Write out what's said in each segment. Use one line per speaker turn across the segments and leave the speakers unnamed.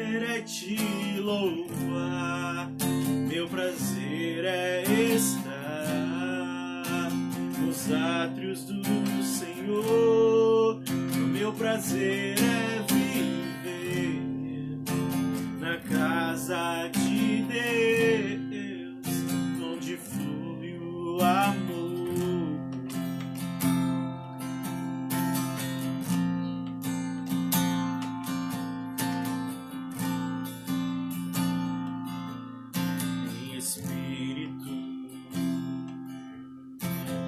é te louvar, meu prazer é estar nos átrios do Senhor, meu prazer é viver na casa de Deus, onde flui o amor. Em espírito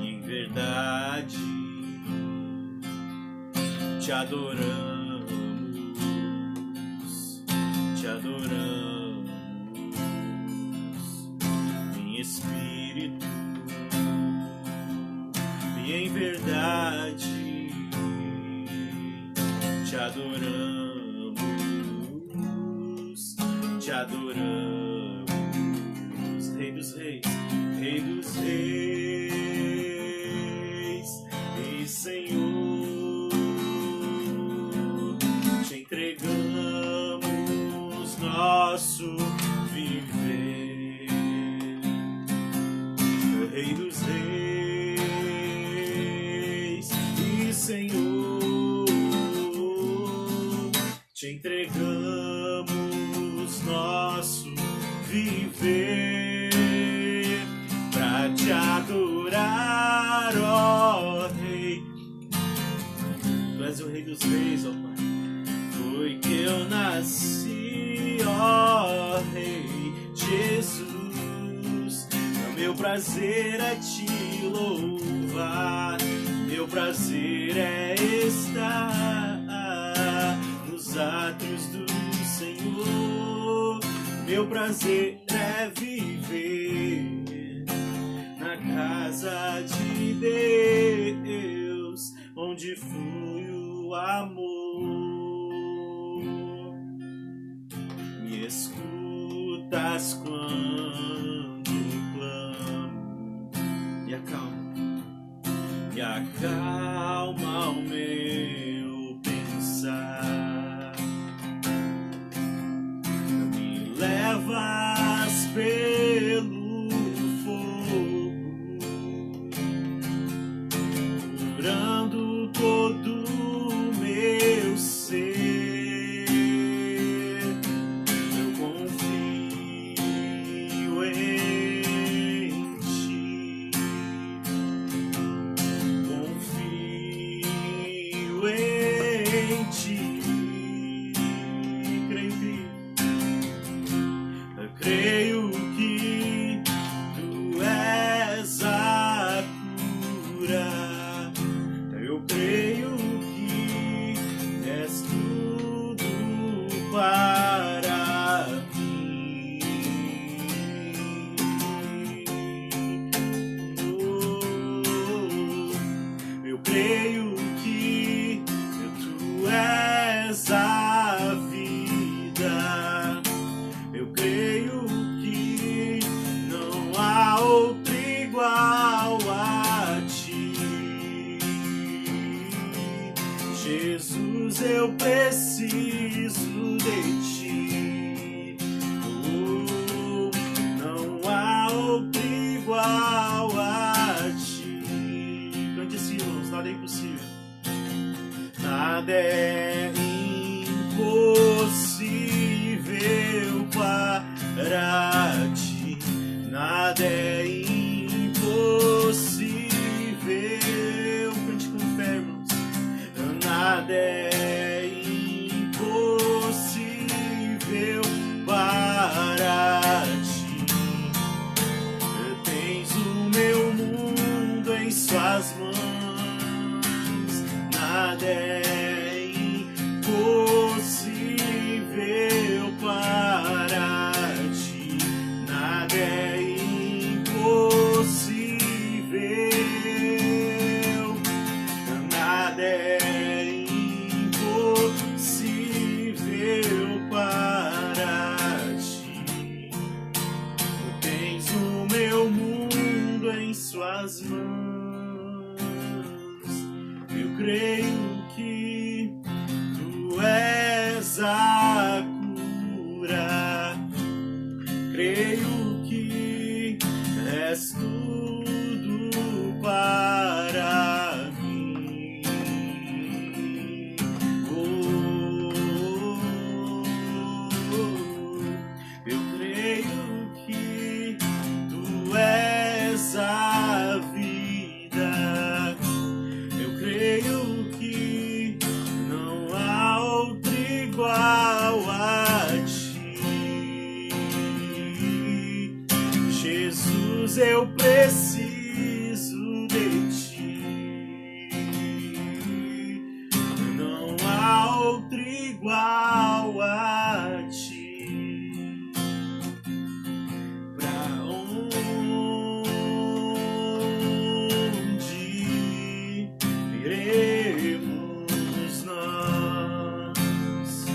e em verdade te adoramos, te adoramos, em espírito e em verdade te adoramos, te adoramos, Rei dos Reis, Rei dos Reis e Senhor, te entregamos nosso viver, Rei dos Reis e Senhor, te entregamos nosso viver pra te adorar, ó Rei. Tu és o Rei dos Reis, ó Pai. Foi que eu nasci, ó Rei Jesus. Meu prazer é te louvar, meu prazer é estar nos átrios do Senhor, meu prazer é viver na casa de Deus, onde flui o amor. Me escutas quando clamo, me acalma o meu pensar, me levas pelo fogo, curando todo o meu ser. Eu confio em ti, confio em ti. Creio que tu és a cura, eu creio que és tudo para mim. Eu creio que tu és a vida, eu creio que não há outro igual a ti. Jesus, eu preciso de ti. Oh, não há outro igual a ti. Cante assim, irmãos, nada é impossível. Nada é impossível para ti, nada é impossível. Cante com fé, irmãos. Nada é impossível para ti. Tens o meu mundo em suas mãos, nada é impossível para ti. creio que és tudo para mim. Eu creio que tu és a vida. Eu creio que não há outro igual a ti. Jesus, eu preciso de ti. Não há outro igual a ti. Pra onde iremos nós?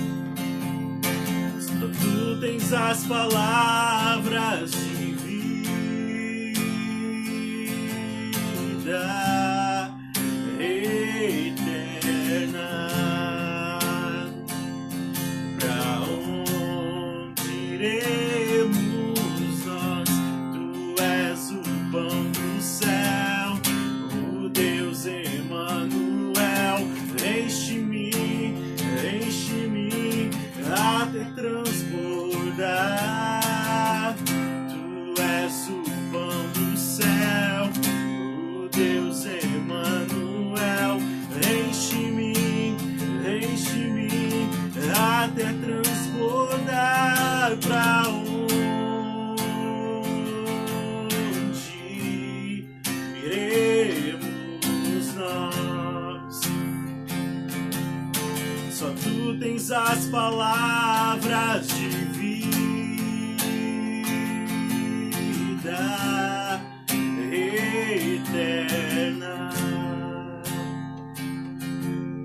Só tu tens as palavras de vida eterna. Pra onde iremos nós? Tu és o pão do céu, o Deus Emanuel. Enche-me até transbordar. Tu és o pão do céu, o Deus Emanuel. Enche-me até transbordar. Pra onde iremos nós? Só tu tens as palavras de vida eterna.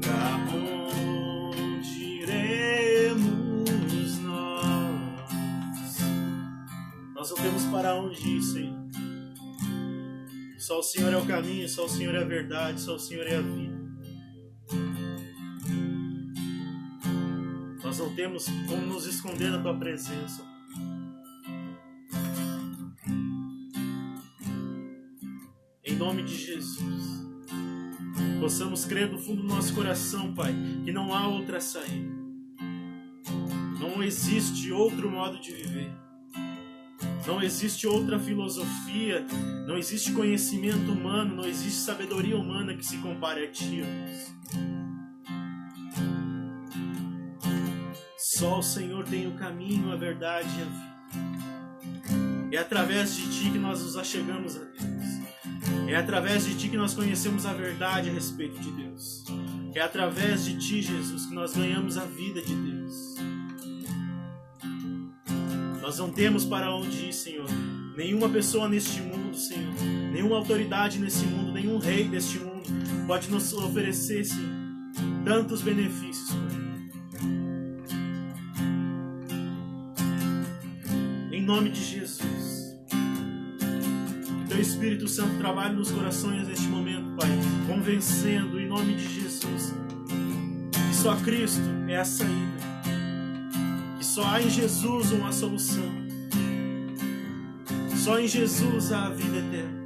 Pra onde iremos nós? Nós não temos para onde ir, Senhor. Só o Senhor é o caminho, só o Senhor é a verdade, só o Senhor é a vida. Nós não temos como nos esconder da tua presença. Em nome de Jesus, possamos crer do fundo do nosso coração, Pai, que não há outra saída. Não existe outro modo de viver. Não existe outra filosofia, não existe conhecimento humano, não existe sabedoria humana que se compare a Ti, Deus. Só o Senhor tem o caminho, a verdade e a vida. É através de Ti que nós nos achegamos a Deus. É através de Ti que nós conhecemos a verdade a respeito de Deus. É através de Ti, Jesus, que nós ganhamos a vida de Deus. Nós não temos para onde ir, Senhor. Nenhuma pessoa neste mundo, Senhor, nenhuma autoridade nesse mundo, nenhum rei deste mundo pode nos oferecer, Senhor, tantos benefícios, Pai. Em nome de Jesus, que Teu Espírito Santo trabalhe nos corações neste momento, Pai, convencendo, em nome de Jesus, que só Cristo é a saída. Só há em Jesus uma solução. Só em Jesus há a vida eterna.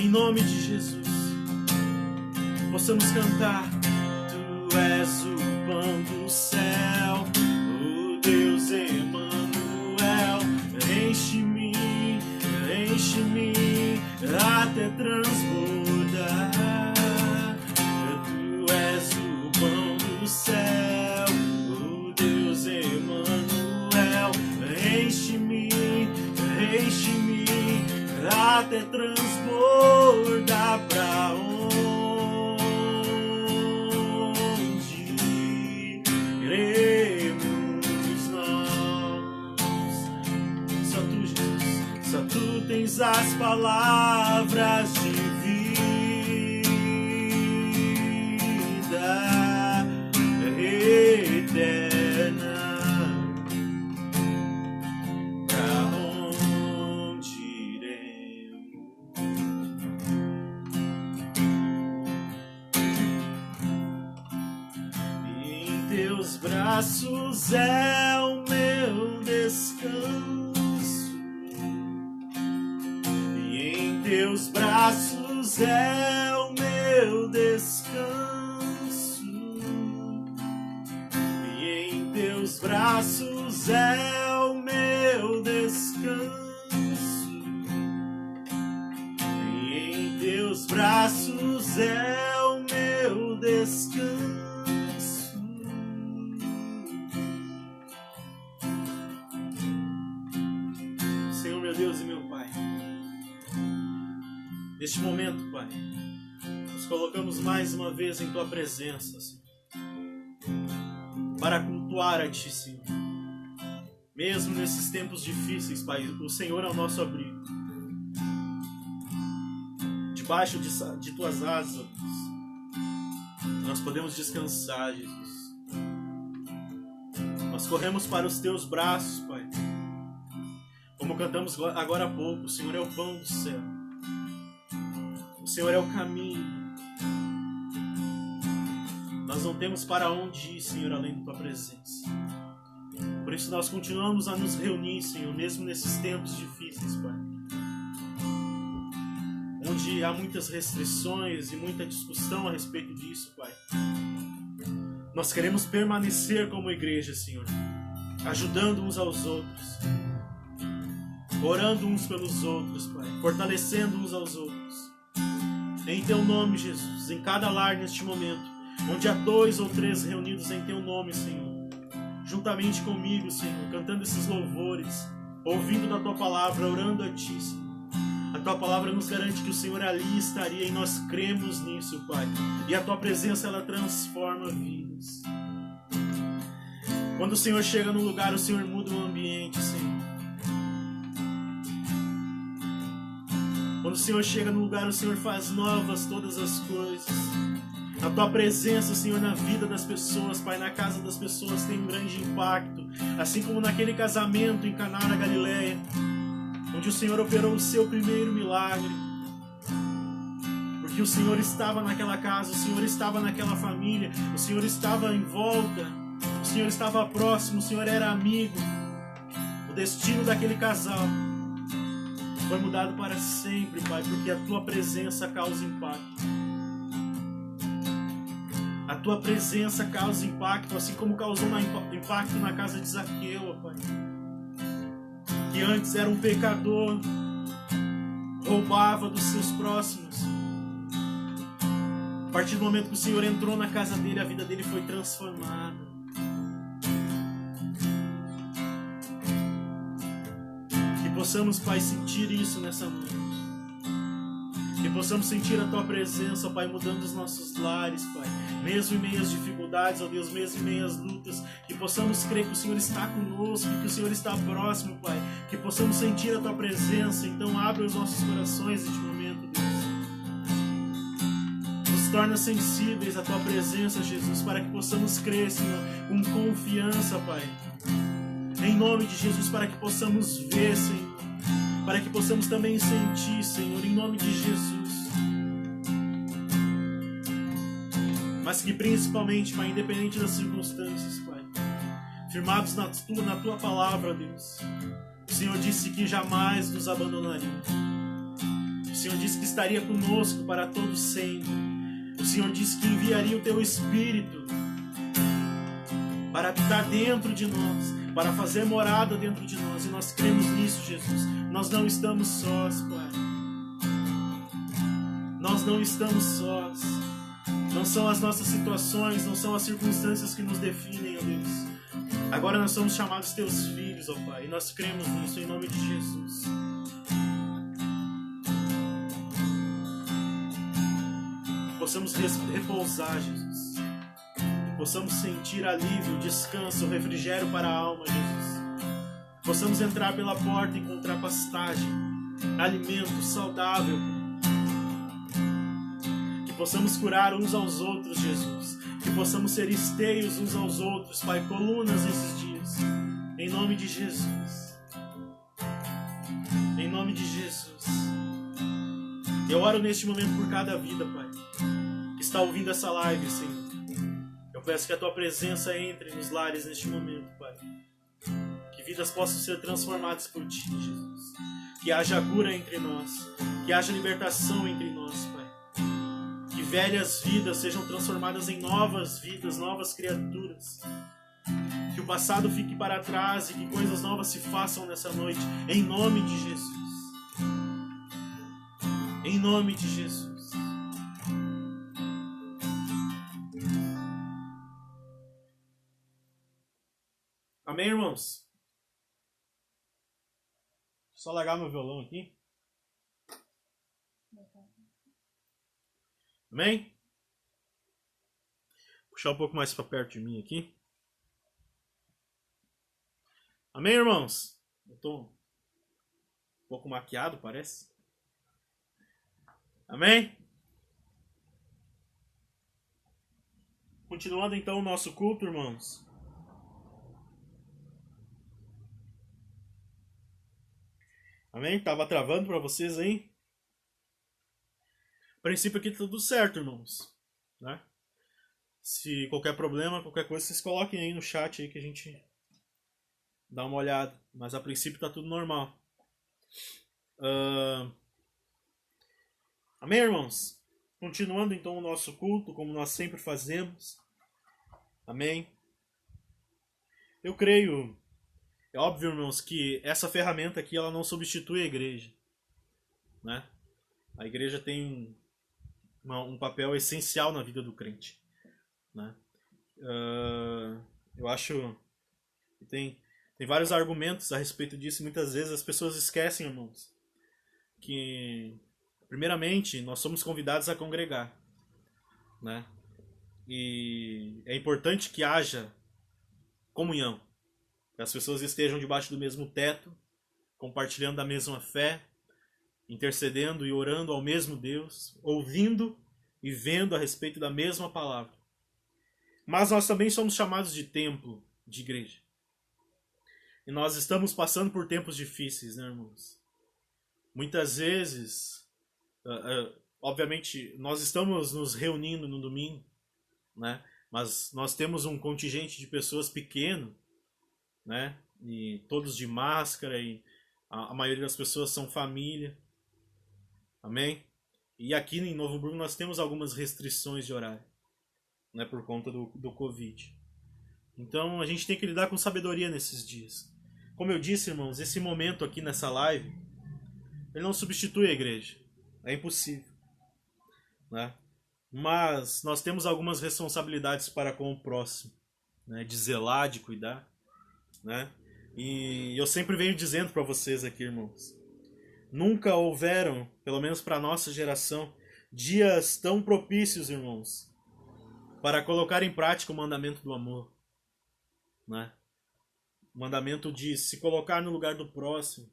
Em nome de Jesus, possamos cantar: Tu és o pão do céu, o Deus Emanuel. Enche-me até transbordar. Tu és o pão do céu, Emanuel. Enche-me até transbordar. Pra onde iremos nós? Só Tu, Jesus, só Tu tens as palavras de vida eterna. Braços é o meu descanso. braços é o meu descanso, e em teus braços é o meu descanso, e em teus braços é o meu descanso. Senhor, meu Deus e meu Pai, neste momento, Pai, nos colocamos mais uma vez em Tua presença, Senhor, para cultuar a Ti, Senhor. Mesmo nesses tempos difíceis, Pai, o Senhor é o nosso abrigo. Debaixo de Tuas asas, Deus, nós podemos descansar, Jesus. Nós corremos para os Teus braços, Pai. Como cantamos agora há pouco, o Senhor é o pão do céu. O Senhor é o caminho. Nós não temos para onde ir, Senhor, além da Tua presença. Por isso nós continuamos a nos reunir, Senhor, mesmo nesses tempos difíceis, Pai. Onde há muitas restrições e muita discussão a respeito disso, Pai. Nós queremos permanecer como igreja, Senhor, ajudando uns aos outros, orando uns pelos outros, Pai, fortalecendo uns aos outros. Em Teu nome, Jesus, em cada lar neste momento, onde há 2 ou 3 reunidos em Teu nome, Senhor, juntamente comigo, Senhor, cantando esses louvores, ouvindo da Tua palavra, orando a Ti, Senhor. A Tua palavra nos garante que o Senhor ali estaria e nós cremos nisso, Pai. E a Tua presença, ela transforma vidas. Quando o Senhor chega no lugar, o Senhor muda o ambiente, Senhor. Quando o Senhor chega no lugar, o Senhor faz novas todas as coisas. A Tua presença, Senhor, na vida das pessoas, Pai, na casa das pessoas tem um grande impacto. Assim como naquele casamento em Caná na Galileia, onde o Senhor operou o Seu primeiro milagre. Porque o Senhor estava naquela casa, o Senhor estava naquela família, o Senhor estava em volta, o Senhor estava próximo, o Senhor era amigo. O destino daquele casal foi mudado para sempre, Pai, porque a Tua presença causa impacto. A Tua presença causa impacto, assim como causou impacto na casa de Zaqueu, Pai. Que antes era um pecador, roubava dos seus próximos. A partir do momento que o Senhor entrou na casa dele, a vida dele foi transformada. Que possamos, Pai, sentir isso nessa noite. Que possamos sentir a Tua presença, Pai, mudando os nossos lares, Pai. Mesmo em meio às dificuldades, ó Deus, mesmo em meio às lutas. Que possamos crer que o Senhor está conosco, que o Senhor está próximo, Pai. Que possamos sentir a Tua presença. Então abre os nossos corações neste momento, Deus. Nos torna sensíveis à Tua presença, Jesus, para que possamos crer, Senhor, com confiança, Pai. Em nome de Jesus, para que possamos ver, Senhor. Para que possamos também sentir, Senhor, em nome de Jesus. Mas que principalmente, Pai, independente das circunstâncias, Pai, firmados na Tua palavra, Deus, o Senhor disse que jamais nos abandonaria. O Senhor disse que estaria conosco para todo sempre. O Senhor disse que enviaria o Teu Espírito para habitar dentro de nós, para fazer morada dentro de nós, e nós cremos nisso, Jesus. Nós não estamos sós, Pai. Nós não estamos sós. Não são as nossas situações, não são as circunstâncias que nos definem, ó Deus. Agora nós somos chamados Teus filhos, ó Pai, e nós cremos nisso em nome de Jesus. Possamos repousar, Jesus. Possamos sentir alívio, descanso, refrigério para a alma, Jesus. Possamos entrar pela porta e encontrar pastagem, alimento saudável. Que possamos curar uns aos outros, Jesus. Que possamos ser esteios uns aos outros, Pai, colunas nesses dias. Em nome de Jesus. Em nome de Jesus. Eu oro neste momento por cada vida, Pai, que está ouvindo essa live, Senhor. Eu peço que a Tua presença entre nos lares neste momento, Pai. Que vidas possam ser transformadas por Ti, Jesus. Que haja cura entre nós. Que haja libertação entre nós, Pai. Que velhas vidas sejam transformadas em novas vidas, novas criaturas. Que o passado fique para trás e que coisas novas se façam nessa noite. Em nome de Jesus. Em nome de Jesus. Amém, irmãos? Só largar meu violão aqui. Amém? Puxar um pouco mais para perto de mim aqui. Amém, irmãos? Eu tô um pouco maquiado, parece. Amém? Continuando então o nosso culto, irmãos. Amém? Tava travando para vocês aí? A princípio aqui tá tudo certo, irmãos. Né? Se qualquer problema, qualquer coisa, vocês coloquem aí no chat aí que a gente dá uma olhada. Mas a princípio tá tudo normal. Amém, irmãos? Continuando então o nosso culto, como nós sempre fazemos. Amém? Eu creio, é óbvio, irmãos, que essa ferramenta aqui ela não substitui a igreja. Né? A igreja tem um papel essencial na vida do crente. Né? Eu acho que tem vários argumentos a respeito disso e muitas vezes as pessoas esquecem, irmãos, que primeiramente nós somos convidados a congregar, né? E é importante que haja comunhão, que as pessoas estejam debaixo do mesmo teto, compartilhando da mesma fé, intercedendo e orando ao mesmo Deus, ouvindo e vendo a respeito da mesma palavra. Mas nós também somos chamados de templo, de igreja. E nós estamos passando por tempos difíceis, né, irmãos? Muitas vezes, obviamente, nós estamos nos reunindo no domingo, né? Mas nós temos um contingente de pessoas pequeno, né? E todos de máscara, e a maioria das pessoas são família. Amém? E aqui em Novo Hamburgo nós temos algumas restrições de horário, né? Por conta do Covid. Então a gente tem que lidar com sabedoria nesses dias. Como eu disse, irmãos, esse momento aqui nessa live, ele não substitui a igreja. É impossível. Né? Mas nós temos algumas responsabilidades para com o próximo. Né? De zelar, de cuidar. Né? E eu sempre venho dizendo para vocês aqui, irmãos. Nunca houveram, pelo menos para a nossa geração, dias tão propícios, irmãos, para colocar em prática o mandamento do amor. Né? O mandamento de se colocar no lugar do próximo,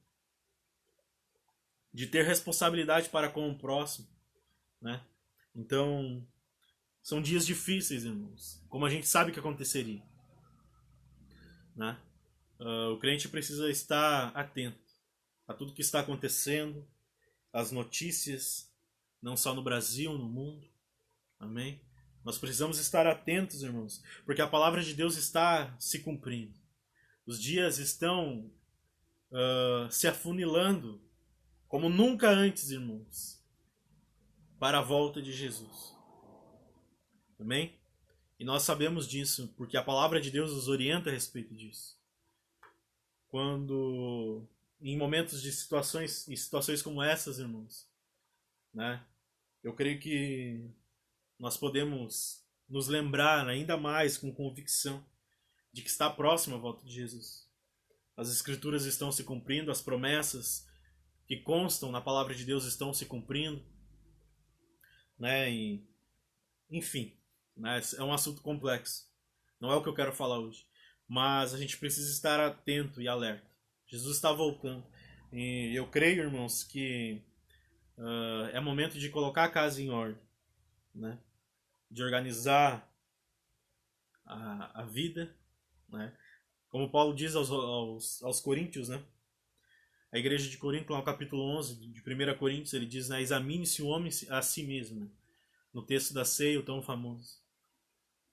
de ter responsabilidade para com o próximo, né? Então, são dias difíceis, irmãos, como a gente sabe que aconteceria, né? O crente precisa estar atento a tudo que está acontecendo, as notícias, não só no Brasil, no mundo, amém? Nós precisamos estar atentos, irmãos, porque a palavra de Deus está se cumprindo. Os dias estão se afunilando como nunca antes, irmãos, para a volta de Jesus. Amém? E nós sabemos disso, porque a palavra de Deus nos orienta a respeito disso. Quando, em momentos de situações como essas, irmãos, né, eu creio que nós podemos nos lembrar ainda mais com convicção de que está próximo a volta de Jesus. As escrituras estão se cumprindo, as promessas que constam na palavra de Deus estão se cumprindo, né? E, enfim, né? É um assunto complexo. Não é o que eu quero falar hoje. Mas a gente precisa estar atento e alerta. Jesus está voltando. E eu creio, irmãos, que é momento de colocar a casa em ordem, né? De organizar a vida, né? Como Paulo diz aos Coríntios, né? A igreja de Corinto, lá no capítulo 11 de 1 Coríntios, ele diz, né, examine-se o homem a si mesmo, né? No texto da ceia, o tão famoso.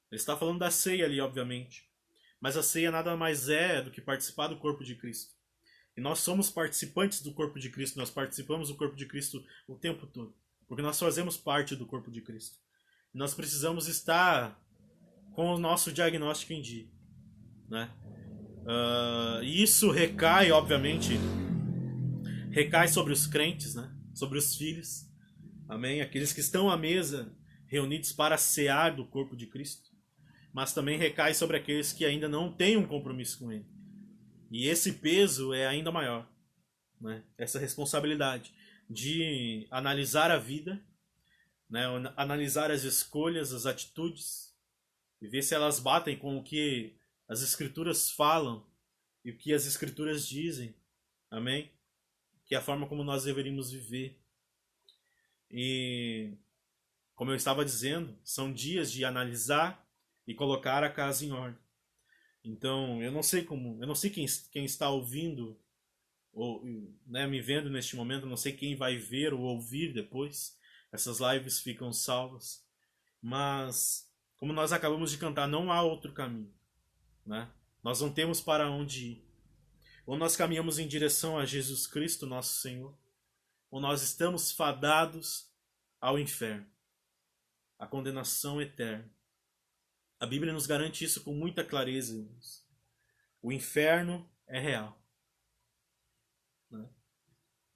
Ele está falando da ceia ali, obviamente. mas a ceia nada mais é do que participar do corpo de Cristo. E nós somos participantes do corpo de Cristo, nós participamos do corpo de Cristo o tempo todo, porque nós fazemos parte do corpo de Cristo. E nós precisamos estar com o nosso diagnóstico em dia, né? E isso recai, obviamente, recai sobre os crentes, né? Sobre os filhos, amém? Aqueles que estão à mesa reunidos para cear do corpo de Cristo, mas também recai sobre aqueles que ainda não têm um compromisso com Ele. E esse peso é ainda maior, né? Essa responsabilidade de analisar a vida, né? Analisar as escolhas, as atitudes, e ver se elas batem com o que as Escrituras falam e o que as Escrituras dizem, amém? Que é a forma como nós deveríamos viver. E, como eu estava dizendo, são dias de analisar e colocar a casa em ordem. Então, eu não sei quem está ouvindo ou, né, me vendo neste momento, eu não sei quem vai ver ou ouvir depois. Essas lives ficam salvas. Mas, como nós acabamos de cantar, não há outro caminho, né? Nós não temos para onde ir. Ou nós caminhamos em direção a Jesus Cristo, nosso Senhor, ou nós estamos fadados ao inferno, à condenação eterna. A Bíblia nos garante isso com muita clareza, irmãos. O inferno é real, né?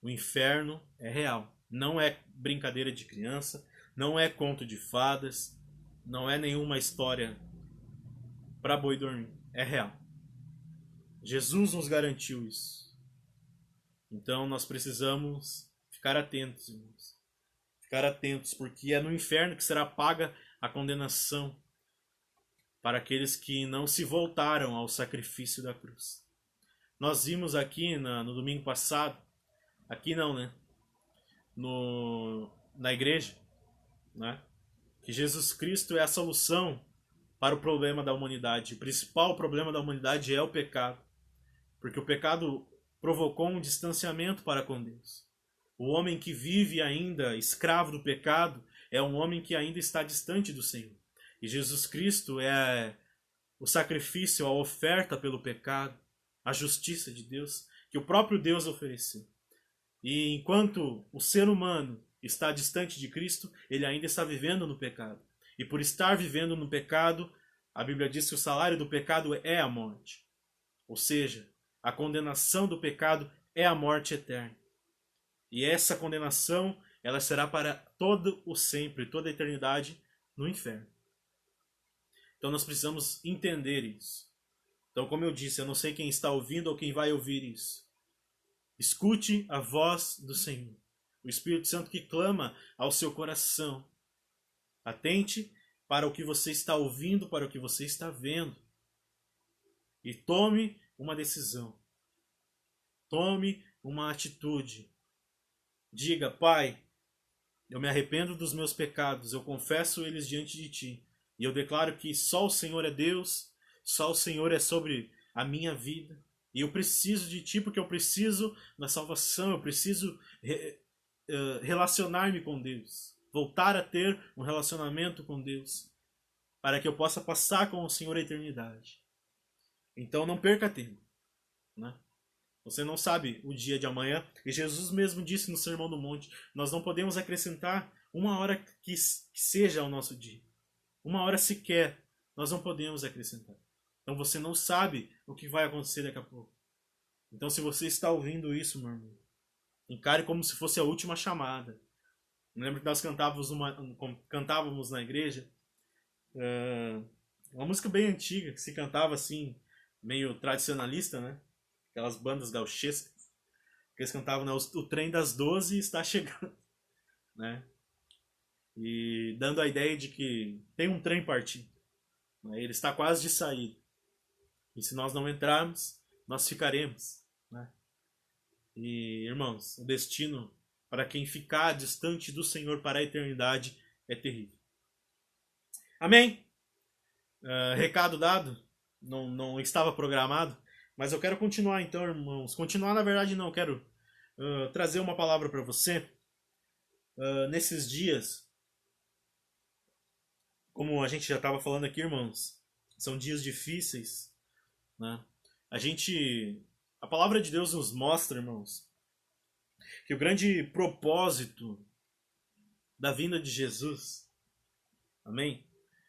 O inferno é real. Não é brincadeira de criança, não é conto de fadas, não é nenhuma história para boi dormir. É real. Jesus nos garantiu isso. Então nós precisamos ficar atentos, irmãos. Ficar atentos, porque é no inferno que será paga a condenação para aqueles que não se voltaram ao sacrifício da cruz. Nós vimos aqui no domingo passado, aqui não, né? Na igreja, né? Que Jesus Cristo é a solução para o problema da humanidade. O principal problema da humanidade é o pecado, porque o pecado provocou um distanciamento para com Deus. O homem que vive ainda escravo do pecado é um homem que ainda está distante do Senhor. E Jesus Cristo é o sacrifício, a oferta pelo pecado, a justiça de Deus, que o próprio Deus ofereceu. E enquanto o ser humano está distante de Cristo, ele ainda está vivendo no pecado. E por estar vivendo no pecado, a Bíblia diz que o salário do pecado é a morte. Ou seja, a condenação do pecado é a morte eterna. E essa condenação, ela será para todo o sempre, toda a eternidade no inferno. Então nós precisamos entender isso. Então, como eu disse, eu não sei quem está ouvindo ou quem vai ouvir isso. Escute a voz do Senhor. O Espírito Santo que clama ao seu coração. Atente para o que você está ouvindo, para o que você está vendo. E tome uma decisão. Tome uma atitude. Diga: Pai, eu me arrependo dos meus pecados, eu confesso eles diante de Ti. E eu declaro que só o Senhor é Deus, só o Senhor é sobre a minha vida. E eu preciso de Ti porque eu preciso da salvação, eu preciso relacionar-me com Deus. Voltar a ter um relacionamento com Deus, para que eu possa passar com o Senhor a eternidade. Então não perca tempo, né? Você não sabe o dia de amanhã. E Jesus mesmo disse no Sermão do Monte, nós não podemos acrescentar uma hora que seja ao nosso dia. Uma hora sequer, nós não podemos acrescentar. Então você não sabe o que vai acontecer daqui a pouco. Então se você está ouvindo isso, meu irmão, encare como se fosse a última chamada. Eu lembro que nós cantávamos na igreja uma música bem antiga, que se cantava assim, meio tradicionalista, né? Aquelas bandas gauchescas, que eles cantavam, né? O trem das 12 está chegando, né? E dando a ideia de que tem um trem partindo, né? Ele está quase de sair. E se nós não entrarmos, nós ficaremos, né? E, irmãos, o destino para quem ficar distante do Senhor para a eternidade é terrível. Amém? Recado dado, não estava programado, mas eu quero continuar então, irmãos. Continuar, na verdade, não, quero trazer uma palavra para você. Nesses dias, como a gente já estava falando aqui, irmãos, são dias difíceis, né? A palavra de Deus nos mostra, irmãos, que o grande propósito da vinda de Jesus, amém?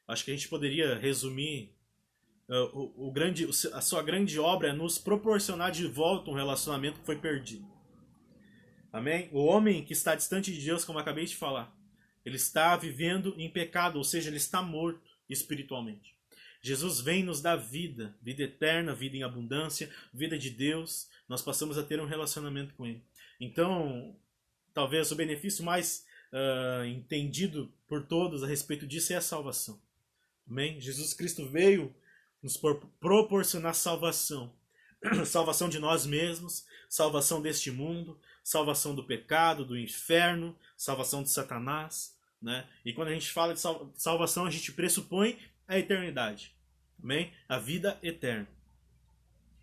Acho que a gente poderia resumir a sua grande obra é nos proporcionar de volta um relacionamento que foi perdido. Amém? O homem que está distante de Deus, como eu acabei de falar, ele está vivendo em pecado, ou seja, ele está morto espiritualmente. Jesus vem nos dar vida, vida eterna, vida em abundância, vida de Deus. Nós passamos a ter um relacionamento com Ele. Então, talvez o benefício mais entendido por todos a respeito disso é a salvação. Amém? Jesus Cristo veio nos proporcionar salvação. Salvação de nós mesmos, salvação deste mundo, salvação do pecado, do inferno, salvação de Satanás, né? E quando a gente fala de salvação, a gente pressupõe a eternidade, amém? A vida eterna.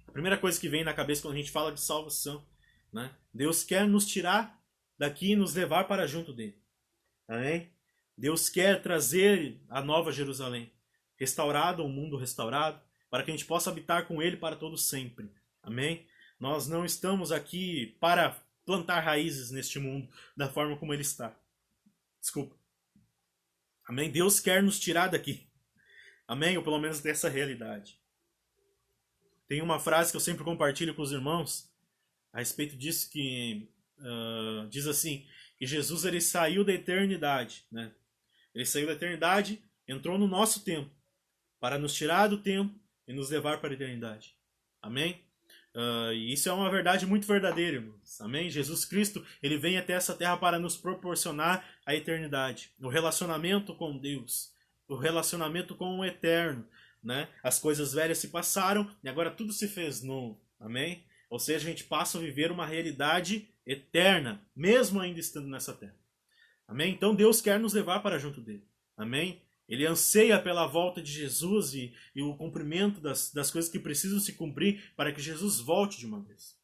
A primeira coisa que vem na cabeça quando a gente fala de salvação, né? Deus quer nos tirar daqui e nos levar para junto dele, amém? Deus quer trazer a nova Jerusalém, restaurado, um mundo restaurado, para que a gente possa habitar com ele para todo sempre, amém? Nós não estamos aqui para plantar raízes neste mundo da forma como ele está. Desculpa. Amém? Deus quer nos tirar daqui. Amém? Ou pelo menos dessa realidade. Tem uma frase que eu sempre compartilho com os irmãos a respeito disso, que diz assim, que Jesus ele saiu da eternidade, né? Ele saiu da eternidade, entrou no nosso tempo, para nos tirar do tempo e nos levar para a eternidade. Amém? E isso é uma verdade muito verdadeira, irmãos. Amém? Jesus Cristo, ele vem até essa terra para nos proporcionar a eternidade, o relacionamento com Deus, o relacionamento com o eterno, né? As coisas velhas se passaram e agora tudo se fez novo. Amém? Ou seja, a gente passa a viver uma realidade eterna, mesmo ainda estando nessa terra. Amém? Então Deus quer nos levar para junto dele. Amém? Ele anseia pela volta de Jesus e o cumprimento das coisas que precisam se cumprir para que Jesus volte de uma vez.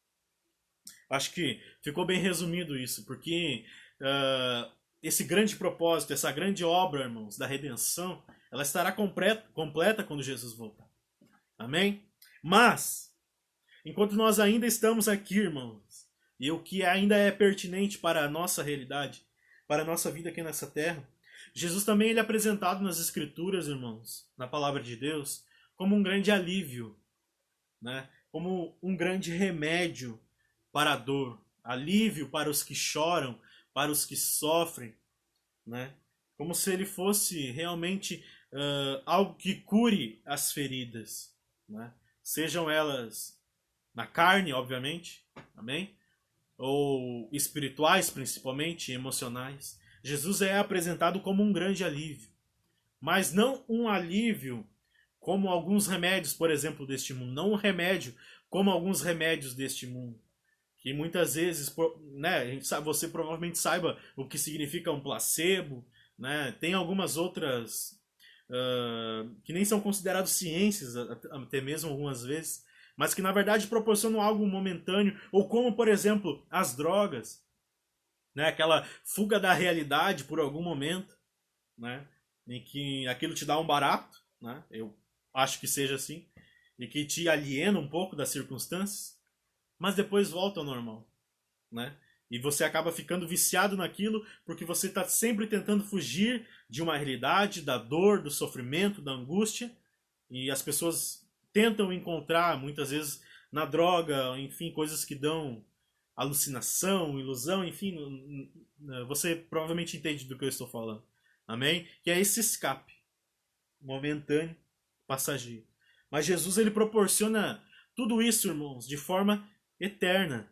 Acho que ficou bem resumido isso, porque esse grande propósito, essa grande obra, irmãos, da redenção, ela estará completa quando Jesus voltar. Amém? Mas, enquanto nós ainda estamos aqui, irmãos, e o que ainda é pertinente para a nossa realidade, para a nossa vida aqui nessa terra, Jesus também ele é apresentado nas Escrituras, irmãos, na Palavra de Deus, como um grande alívio, né? Como um grande remédio para a dor, alívio para os que choram, para os que sofrem, né? Como se ele fosse realmente algo que cure as feridas, né? Sejam elas na carne, obviamente, amém? Ou espirituais, principalmente, emocionais. Jesus é apresentado como um grande alívio, mas não um alívio como alguns remédios, por exemplo, deste mundo. Não um remédio como alguns remédios deste mundo, que muitas vezes, né, você provavelmente saiba o que significa um placebo, né? Tem algumas outras que nem são consideradas ciências, até mesmo algumas vezes, mas que na verdade proporcionam algo momentâneo, ou como, por exemplo, as drogas. Né, aquela fuga da realidade por algum momento, né, em que aquilo te dá um barato, né, eu acho que seja assim, e que te aliena um pouco das circunstâncias, mas depois volta ao normal, né, e você acaba ficando viciado naquilo porque você está sempre tentando fugir de uma realidade, da dor, do sofrimento, da angústia, e as pessoas tentam encontrar muitas vezes na droga, enfim, coisas que dão alucinação, ilusão, enfim, você provavelmente entende do que eu estou falando. Amém? Que é esse escape momentâneo, passageiro. Mas Jesus ele proporciona tudo isso, irmãos, de forma eterna,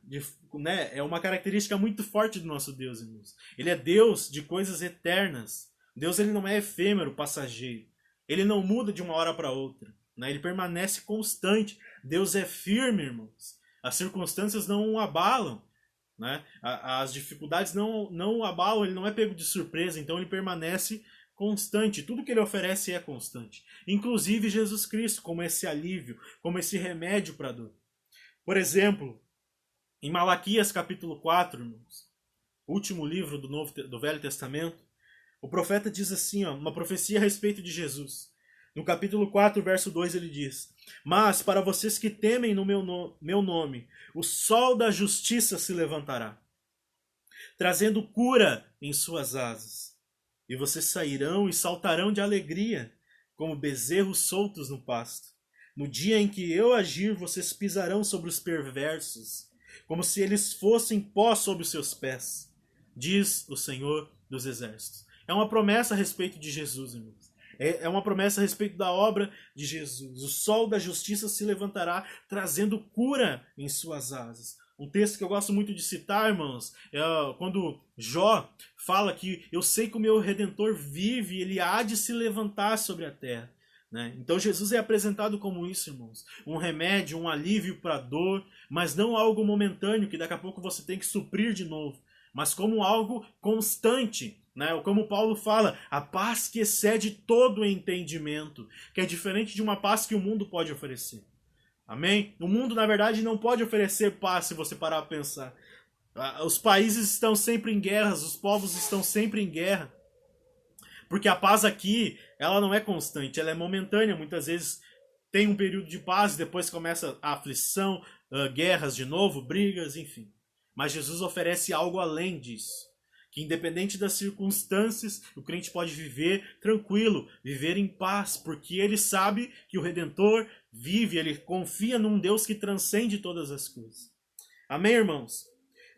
né? É uma característica muito forte do nosso Deus, irmãos. Ele é Deus de coisas eternas. Deus ele não é efêmero, passageiro. Ele não muda de uma hora para outra, né? Ele permanece constante. Deus é firme, irmãos. As circunstâncias não o abalam, né? As dificuldades não o abalam, ele não é pego de surpresa, então ele permanece constante. Tudo que ele oferece é constante. Inclusive Jesus Cristo, como esse alívio, como esse remédio para a dor. Por exemplo, em Malaquias capítulo 4, irmãos, último livro do Velho Testamento, o profeta diz assim, uma profecia a respeito de Jesus. No capítulo 4, verso 2, ele diz: Mas para vocês que temem no meu nome, o sol da justiça se levantará, trazendo cura em suas asas. E vocês sairão e saltarão de alegria, como bezerros soltos no pasto. No dia em que eu agir, vocês pisarão sobre os perversos, como se eles fossem pó sob os seus pés, diz o Senhor dos Exércitos. É uma promessa a respeito de Jesus, irmãos. É uma promessa a respeito da obra de Jesus. O sol da justiça se levantará, trazendo cura em suas asas. Um texto que eu gosto muito de citar, irmãos, é quando Jó fala que eu sei que o meu Redentor vive, ele há de se levantar sobre a terra. Né? Então Jesus é apresentado como isso, irmãos. Um remédio, um alívio para a dor, mas não algo momentâneo que daqui a pouco você tem que suprir de novo, mas como algo constante. Né? Como Paulo fala, a paz que excede todo o entendimento, que é diferente de uma paz que o mundo pode oferecer. Amém? O mundo, na verdade, não pode oferecer paz se você parar para pensar. Os países estão sempre em guerras, os povos estão sempre em guerra. Porque a paz aqui, ela não é constante, ela é momentânea. Muitas vezes tem um período de paz, depois começa a aflição, guerras de novo, brigas, enfim. Mas Jesus oferece algo além disso. Que independente das circunstâncias, o crente pode viver tranquilo, viver em paz, porque ele sabe que o Redentor vive, ele confia num Deus que transcende todas as coisas. Amém, irmãos?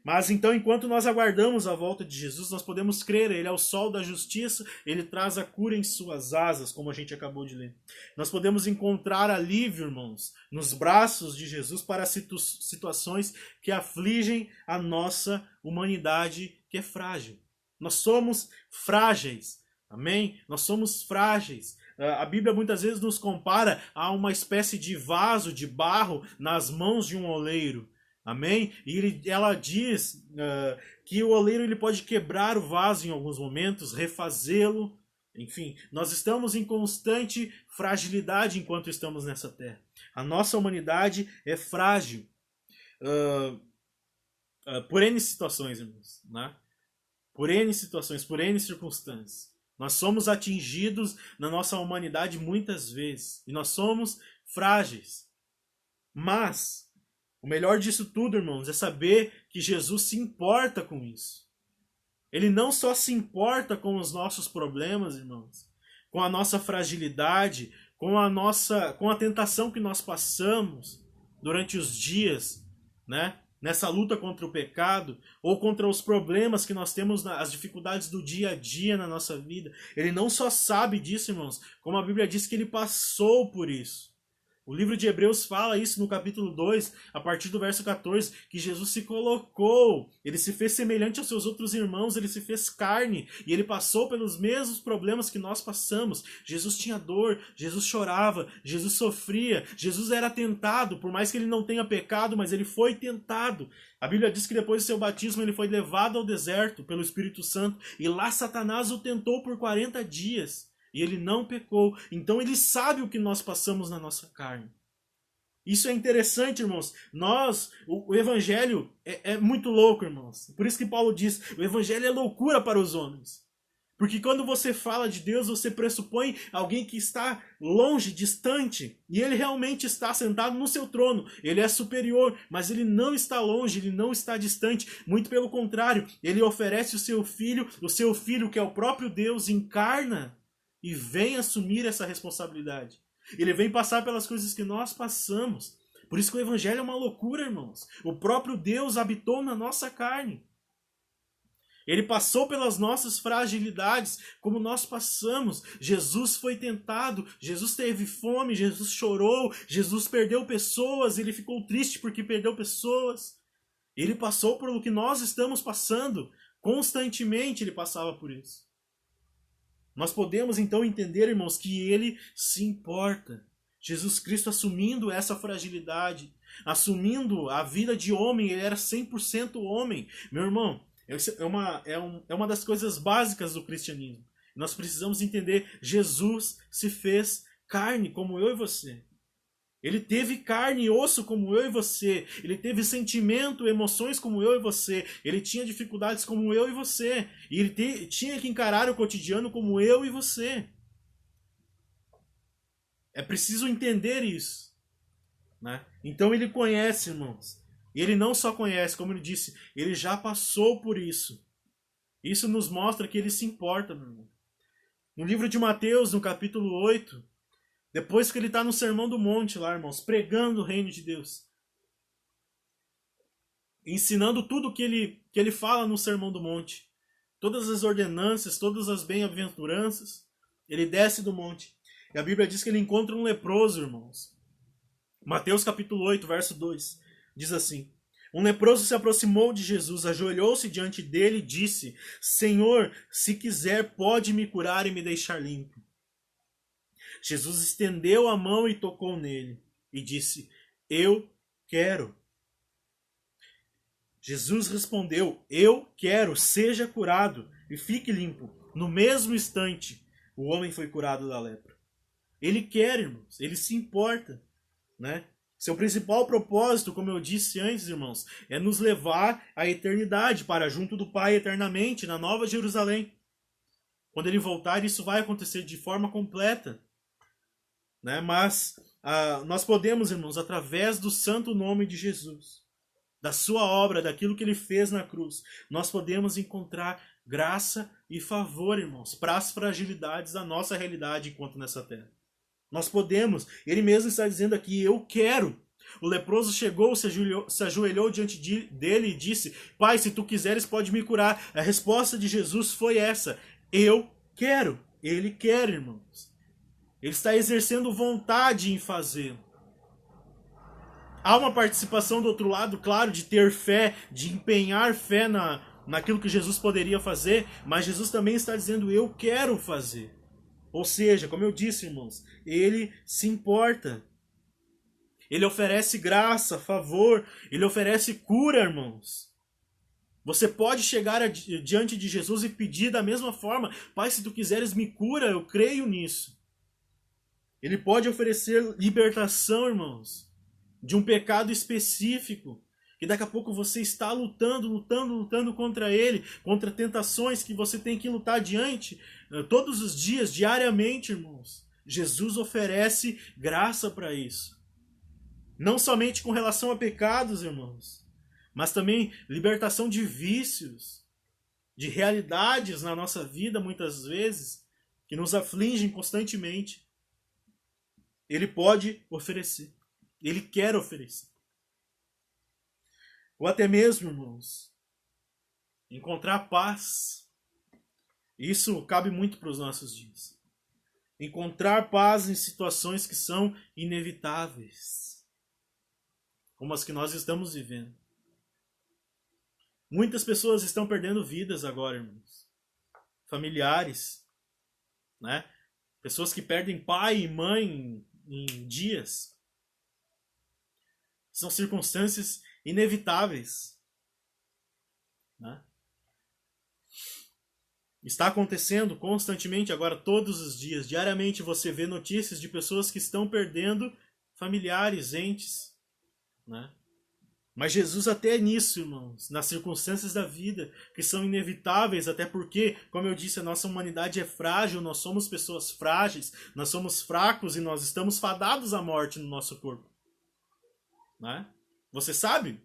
Mas então, enquanto nós aguardamos a volta de Jesus, nós podemos crer, ele é o sol da justiça, ele traz a cura em suas asas, como a gente acabou de ler. Nós podemos encontrar alívio, irmãos, nos braços de Jesus para situações que afligem a nossa humanidade, que é frágil. Nós somos frágeis, amém? Nós somos frágeis. A Bíblia muitas vezes nos compara a uma espécie de vaso de barro nas mãos de um oleiro. Amém? E ela diz que o oleiro ele pode quebrar o vaso em alguns momentos, refazê-lo. Enfim, nós estamos em constante fragilidade enquanto estamos nessa terra. A nossa humanidade é frágil por N situações, irmãos. Né? Por N situações, por N circunstâncias. Nós somos atingidos na nossa humanidade muitas vezes. E nós somos frágeis. Mas o melhor disso tudo, irmãos, é saber que Jesus se importa com isso. Ele não só se importa com os nossos problemas, irmãos, com a nossa fragilidade, com a tentação que nós passamos durante os dias, né? Nessa luta contra o pecado, ou contra os problemas que nós temos, as dificuldades do dia a dia na nossa vida. Ele não só sabe disso, irmãos, como a Bíblia diz que ele passou por isso. O livro de Hebreus fala isso no capítulo 2, a partir do verso 14, que Jesus se colocou, ele se fez semelhante aos seus outros irmãos, ele se fez carne, e ele passou pelos mesmos problemas que nós passamos. Jesus tinha dor, Jesus chorava, Jesus sofria, Jesus era tentado, por mais que ele não tenha pecado, mas ele foi tentado. A Bíblia diz que depois do seu batismo ele foi levado ao deserto pelo Espírito Santo, e lá Satanás o tentou por 40 dias. E ele não pecou. Então ele sabe o que nós passamos na nossa carne. Isso é interessante, irmãos. O Evangelho é muito louco, irmãos. Por isso que Paulo diz, o Evangelho é loucura para os homens. Porque quando você fala de Deus, você pressupõe alguém que está longe, distante. E ele realmente está sentado no seu trono. Ele é superior, mas ele não está longe, ele não está distante. Muito pelo contrário, ele oferece o seu filho que é o próprio Deus, encarna. E vem assumir essa responsabilidade. Ele vem passar pelas coisas que nós passamos. Por isso que o Evangelho é uma loucura, irmãos. O próprio Deus habitou na nossa carne. Ele passou pelas nossas fragilidades, como nós passamos. Jesus foi tentado, Jesus teve fome, Jesus chorou, Jesus perdeu pessoas, ele ficou triste porque perdeu pessoas. Ele passou por o que nós estamos passando. Constantemente ele passava por isso. Nós podemos então entender, irmãos, que ele se importa. Jesus Cristo assumindo essa fragilidade, assumindo a vida de homem, ele era 100% homem. Meu irmão, é uma das coisas básicas do cristianismo. Nós precisamos entender, Jesus se fez carne como eu e você. Ele teve carne e osso como eu e você. Ele teve sentimento, emoções como eu e você. Ele tinha dificuldades como eu e você. E ele tinha que encarar o cotidiano como eu e você. É preciso entender isso, né? Então ele conhece, irmãos. E ele não só conhece, como ele disse, ele já passou por isso. Isso nos mostra que ele se importa, meu irmão. No livro de Mateus, no capítulo 8, depois que ele está no Sermão do Monte lá, irmãos, pregando o reino de Deus, ensinando tudo que ele fala no Sermão do Monte, todas as ordenanças, todas as bem-aventuranças, ele desce do monte. E a Bíblia diz que ele encontra um leproso, irmãos. Mateus capítulo 8, verso 2, diz assim: um leproso se aproximou de Jesus, ajoelhou-se diante dele e disse: Senhor, se quiser, pode me curar e me deixar limpo. Jesus estendeu a mão e tocou nele e disse: eu quero. Jesus respondeu: eu quero, seja curado e fique limpo. No mesmo instante, o homem foi curado da lepra. Ele quer, irmãos, ele se importa, né? Seu principal propósito, como eu disse antes, irmãos, é nos levar à eternidade, para junto do Pai eternamente, na Nova Jerusalém. Quando ele voltar, isso vai acontecer de forma completa, né? Mas nós podemos, irmãos, através do santo nome de Jesus, da sua obra, daquilo que ele fez na cruz, nós podemos encontrar graça e favor, irmãos, para as fragilidades da nossa realidade enquanto nessa terra. Nós podemos, ele mesmo está dizendo aqui, eu quero. O leproso chegou, se ajoelhou diante dele e disse: Pai, se tu quiseres, pode me curar. A resposta de Jesus foi essa: eu quero. Ele quer, irmãos. Ele está exercendo vontade em fazê-lo. Há uma participação do outro lado, claro, de ter fé, de empenhar fé naquilo que Jesus poderia fazer, mas Jesus também está dizendo: eu quero fazer. Ou seja, como eu disse, irmãos, ele se importa. Ele oferece graça, favor, ele oferece cura, irmãos. Você pode chegar diante de Jesus e pedir da mesma forma: Pai, se tu quiseres me cura, eu creio nisso. Ele pode oferecer libertação, irmãos, de um pecado específico, que daqui a pouco você está lutando contra ele, contra tentações que você tem que lutar diante todos os dias, diariamente, irmãos. Jesus oferece graça para isso. Não somente com relação a pecados, irmãos, mas também libertação de vícios, de realidades na nossa vida, muitas vezes, que nos afligem constantemente. Ele pode oferecer. Ele quer oferecer. Ou até mesmo, irmãos, encontrar paz. Isso cabe muito para os nossos dias. Encontrar paz em situações que são inevitáveis, como as que nós estamos vivendo. Muitas pessoas estão perdendo vidas agora, irmãos. Familiares, né? Pessoas que perdem pai e mãe em dias. São circunstâncias inevitáveis, né? Está acontecendo constantemente agora, todos os dias, diariamente você vê notícias de pessoas que estão perdendo familiares, entes, né? Mas Jesus até nisso, irmãos, nas circunstâncias da vida, que são inevitáveis, até porque, como eu disse, a nossa humanidade é frágil, nós somos pessoas frágeis, nós somos fracos e nós estamos fadados à morte no nosso corpo, né? Você sabe?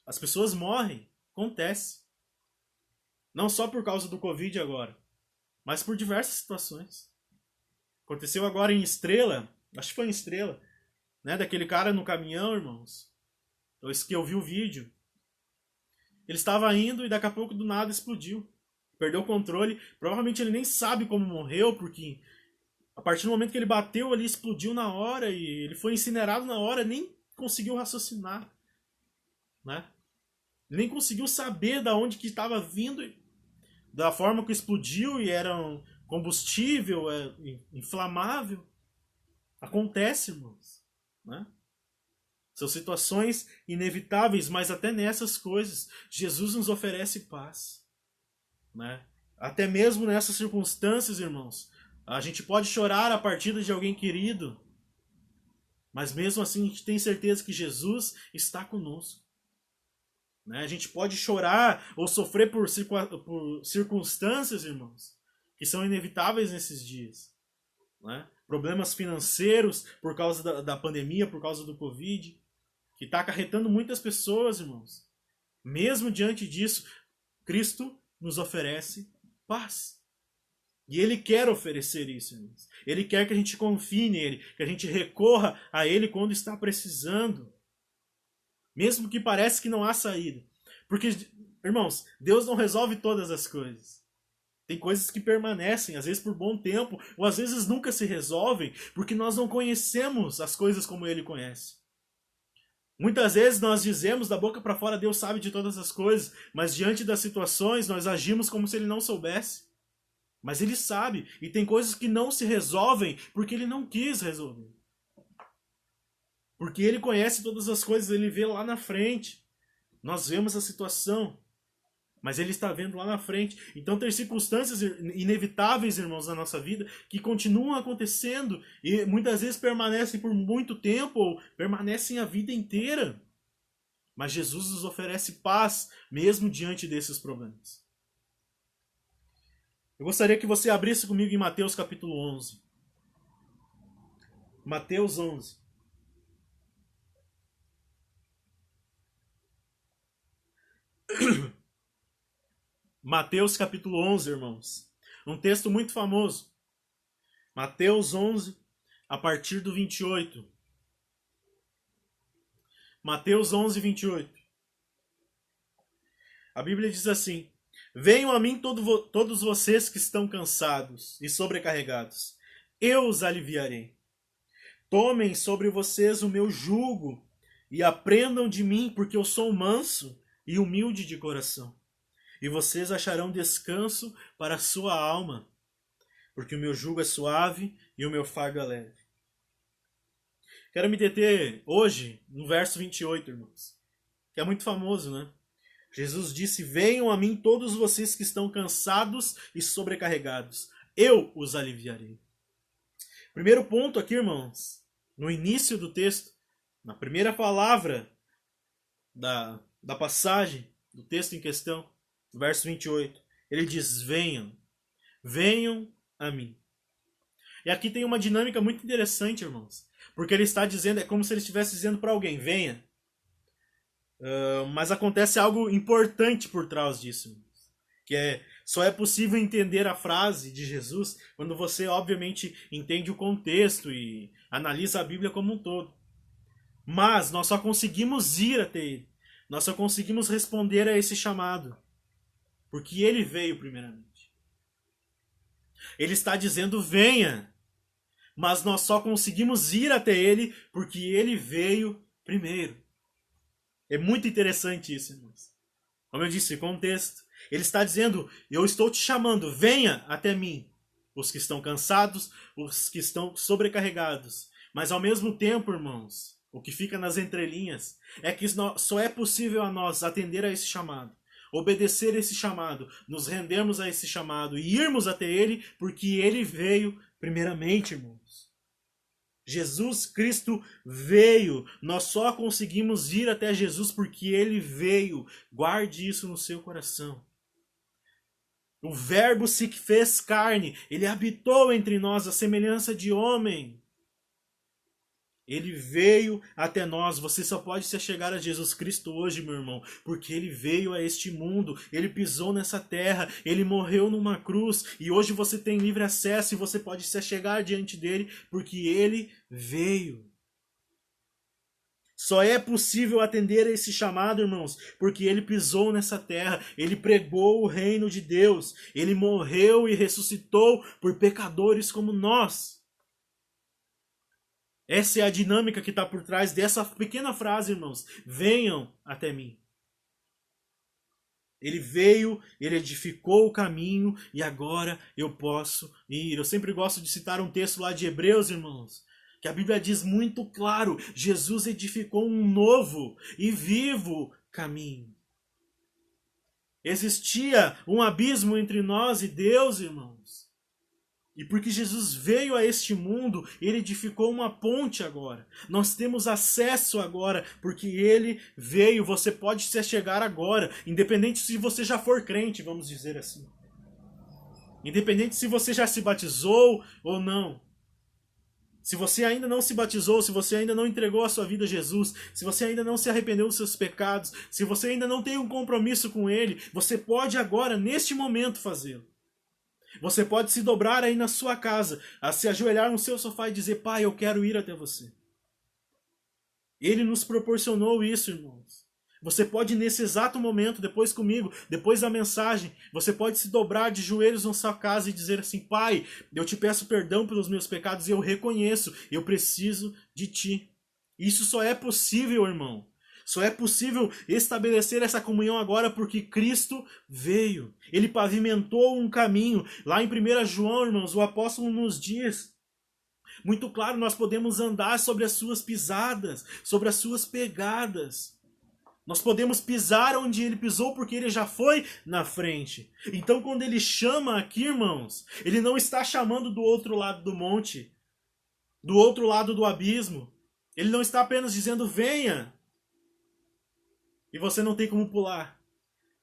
As pessoas morrem, acontece. Não só por causa do Covid agora, mas por diversas situações. Aconteceu agora em Estrela, acho que foi em Estrela, né? Daquele cara no caminhão, irmãos. Que eu vi o vídeo. Ele estava indo e daqui a pouco do nada explodiu. Perdeu o controle. Provavelmente ele nem sabe como morreu, porque a partir do momento que ele bateu ali, explodiu na hora e ele foi incinerado na hora, nem conseguiu raciocinar, né? Nem conseguiu saber da onde que estava vindo, da forma que explodiu, e era um combustível inflamável. Acontece, irmãos, né? São situações inevitáveis, mas até nessas coisas Jesus nos oferece paz, né? Até mesmo nessas circunstâncias, irmãos, a gente pode chorar a partida de alguém querido, mas mesmo assim a gente tem certeza que Jesus está conosco, né? A gente pode chorar ou sofrer por circunstâncias, irmãos, que são inevitáveis nesses dias, né? Problemas financeiros por causa da pandemia, por causa do Covid, que está acarretando muitas pessoas, irmãos. Mesmo diante disso, Cristo nos oferece paz. E Ele quer oferecer isso, irmãos. Ele quer que a gente confie nele, que a gente recorra a Ele quando está precisando. Mesmo que pareça que não há saída. Porque, irmãos, Deus não resolve todas as coisas. Tem coisas que permanecem, às vezes por bom tempo, ou às vezes nunca se resolvem, porque nós não conhecemos as coisas como Ele conhece. Muitas vezes nós dizemos da boca para fora, Deus sabe de todas as coisas, mas diante das situações nós agimos como se Ele não soubesse. Mas Ele sabe, e tem coisas que não se resolvem porque Ele não quis resolver. Porque Ele conhece todas as coisas, Ele vê lá na frente. Nós vemos a situação, mas Ele está vendo lá na frente. Então tem circunstâncias inevitáveis, irmãos, na nossa vida, que continuam acontecendo e muitas vezes permanecem por muito tempo ou permanecem a vida inteira. Mas Jesus nos oferece paz mesmo diante desses problemas. Eu gostaria que você abrisse comigo em Mateus capítulo 11. Mateus 11. Mateus capítulo 11, irmãos. Um texto muito famoso. Mateus 11, a partir do 28. Mateus 11, 28. A Bíblia diz assim: Venham a mim todos vocês que estão cansados e sobrecarregados. Eu os aliviarei. Tomem sobre vocês o meu jugo e aprendam de mim, porque eu sou manso e humilde de coração. E vocês acharão descanso para a sua alma, porque o meu jugo é suave e o meu fardo é leve. Quero me deter hoje no verso 28, irmãos, que é muito famoso, né? Jesus disse: Venham a mim todos vocês que estão cansados e sobrecarregados, eu os aliviarei. Primeiro ponto aqui, irmãos, no início do texto, na primeira palavra da passagem, do texto em questão, verso 28, ele diz: venham, venham a mim. E aqui tem uma dinâmica muito interessante, irmãos, porque ele está dizendo, é como se ele estivesse dizendo para alguém: venha. Mas acontece algo importante por trás disso, irmãos, que só é possível entender a frase de Jesus quando você, obviamente, entende o contexto e analisa a Bíblia como um todo. Mas nós só conseguimos ir até Ele, nós só conseguimos responder a esse chamado porque Ele veio primeiramente. Ele está dizendo: venha. Mas nós só conseguimos ir até Ele porque Ele veio primeiro. É muito interessante isso, irmãos. Como eu disse, contexto. Ele está dizendo: eu estou te chamando, venha até mim. Os que estão cansados, os que estão sobrecarregados. Mas ao mesmo tempo, irmãos, o que fica nas entrelinhas é que só é possível a nós atender a esse chamado, obedecer esse chamado, nos rendermos a esse chamado e irmos até Ele, porque Ele veio primeiramente, irmãos. Jesus Cristo veio. Nós só conseguimos ir até Jesus porque Ele veio. Guarde isso no seu coração. O Verbo se fez carne. Ele habitou entre nós a semelhança de homem. Ele veio até nós. Você só pode se chegar a Jesus Cristo hoje, meu irmão, porque Ele veio a este mundo, Ele pisou nessa terra, Ele morreu numa cruz, e hoje você tem livre acesso e você pode se chegar diante dele, porque Ele veio. Só é possível atender a esse chamado, irmãos, porque Ele pisou nessa terra, Ele pregou o reino de Deus, Ele morreu e ressuscitou por pecadores como nós. Essa é a dinâmica que está por trás dessa pequena frase, irmãos. Venham até mim. Ele veio, Ele edificou o caminho e agora eu posso ir. Eu sempre gosto de citar um texto lá de Hebreus, irmãos, que a Bíblia diz muito claro: Jesus edificou um novo e vivo caminho. Existia um abismo entre nós e Deus, irmãos. E porque Jesus veio a este mundo, Ele edificou uma ponte agora. Nós temos acesso agora, porque Ele veio. Você pode se chegar agora, independente se você já for crente, vamos dizer assim. Independente se você já se batizou ou não. Se você ainda não se batizou, se você ainda não entregou a sua vida a Jesus, se você ainda não se arrependeu dos seus pecados, se você ainda não tem um compromisso com Ele, você pode agora, neste momento, fazê-lo. Você pode se dobrar aí na sua casa, a se ajoelhar no seu sofá e dizer: Pai, eu quero ir até você. Ele nos proporcionou isso, irmãos. Você pode, nesse exato momento, depois comigo, depois da mensagem, você pode se dobrar de joelhos na sua casa e dizer assim: Pai, eu te peço perdão pelos meus pecados e eu reconheço, eu preciso de ti. Isso só é possível, irmão. Só é possível estabelecer essa comunhão agora porque Cristo veio. Ele pavimentou um caminho. Lá em 1 João, irmãos, o apóstolo nos diz muito claro: nós podemos andar sobre as suas pisadas, sobre as suas pegadas. Nós podemos pisar onde ele pisou porque ele já foi na frente. Então, quando ele chama aqui, irmãos, ele não está chamando do outro lado do monte, do outro lado do abismo. Ele não está apenas dizendo: venha, e você não tem como pular.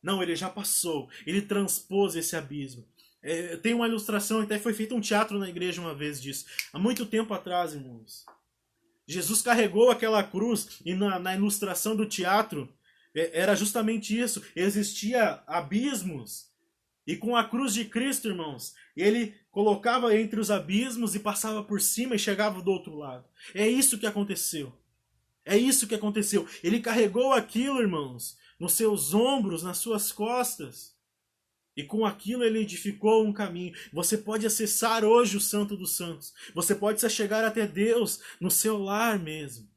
Não, ele já passou, ele transpôs esse abismo. Tem uma ilustração, até foi feito um teatro na igreja uma vez disso, há muito tempo atrás, irmãos. Jesus carregou aquela cruz e na ilustração do teatro era justamente isso. Existia abismos e com a cruz de Cristo, irmãos, ele colocava entre os abismos e passava por cima e chegava do outro lado. É isso que aconteceu. É isso que aconteceu. Ele carregou aquilo, irmãos, nos seus ombros, nas suas costas. E com aquilo ele edificou um caminho. Você pode acessar hoje o Santo dos Santos. Você pode se chegar até Deus no seu lar mesmo.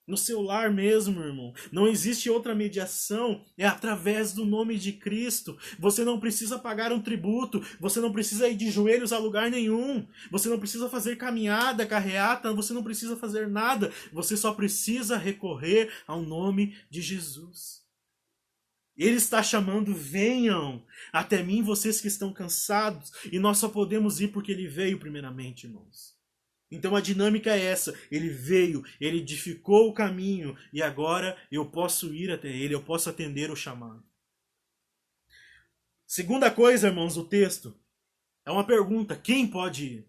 No seu lar mesmo, irmão. Não existe outra mediação. É através do nome de Cristo. Você não precisa pagar um tributo. Você não precisa ir de joelhos a lugar nenhum. Você não precisa fazer caminhada, carreata. Você não precisa fazer nada. Você só precisa recorrer ao nome de Jesus. Ele está chamando: venham até mim, vocês que estão cansados. E nós só podemos ir porque ele veio primeiramente, irmãos. Então a dinâmica é essa: ele veio, ele edificou o caminho e agora eu posso ir até ele, eu posso atender o chamado. Segunda coisa, irmãos, do texto é uma pergunta: quem pode ir?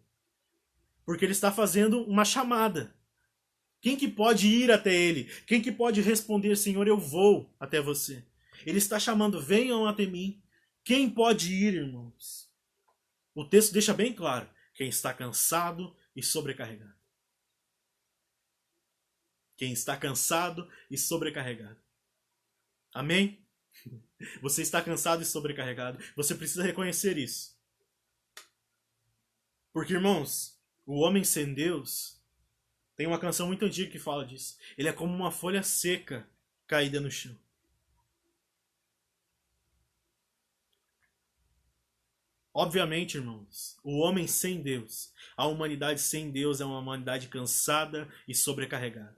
Porque ele está fazendo uma chamada. Quem que pode ir até ele? Quem que pode responder: Senhor, eu vou até você? Ele está chamando: venham até mim. Quem pode ir, irmãos? O texto deixa bem claro: quem está cansado e sobrecarregado. Quem está cansado e sobrecarregado. Amém? Você está cansado e sobrecarregado. Você precisa reconhecer isso. Porque, irmãos, o homem sem Deus, tem uma canção muito antiga que fala disso. Ele é como uma folha seca caída no chão. Obviamente, irmãos, o homem sem Deus, a humanidade sem Deus é uma humanidade cansada e sobrecarregada.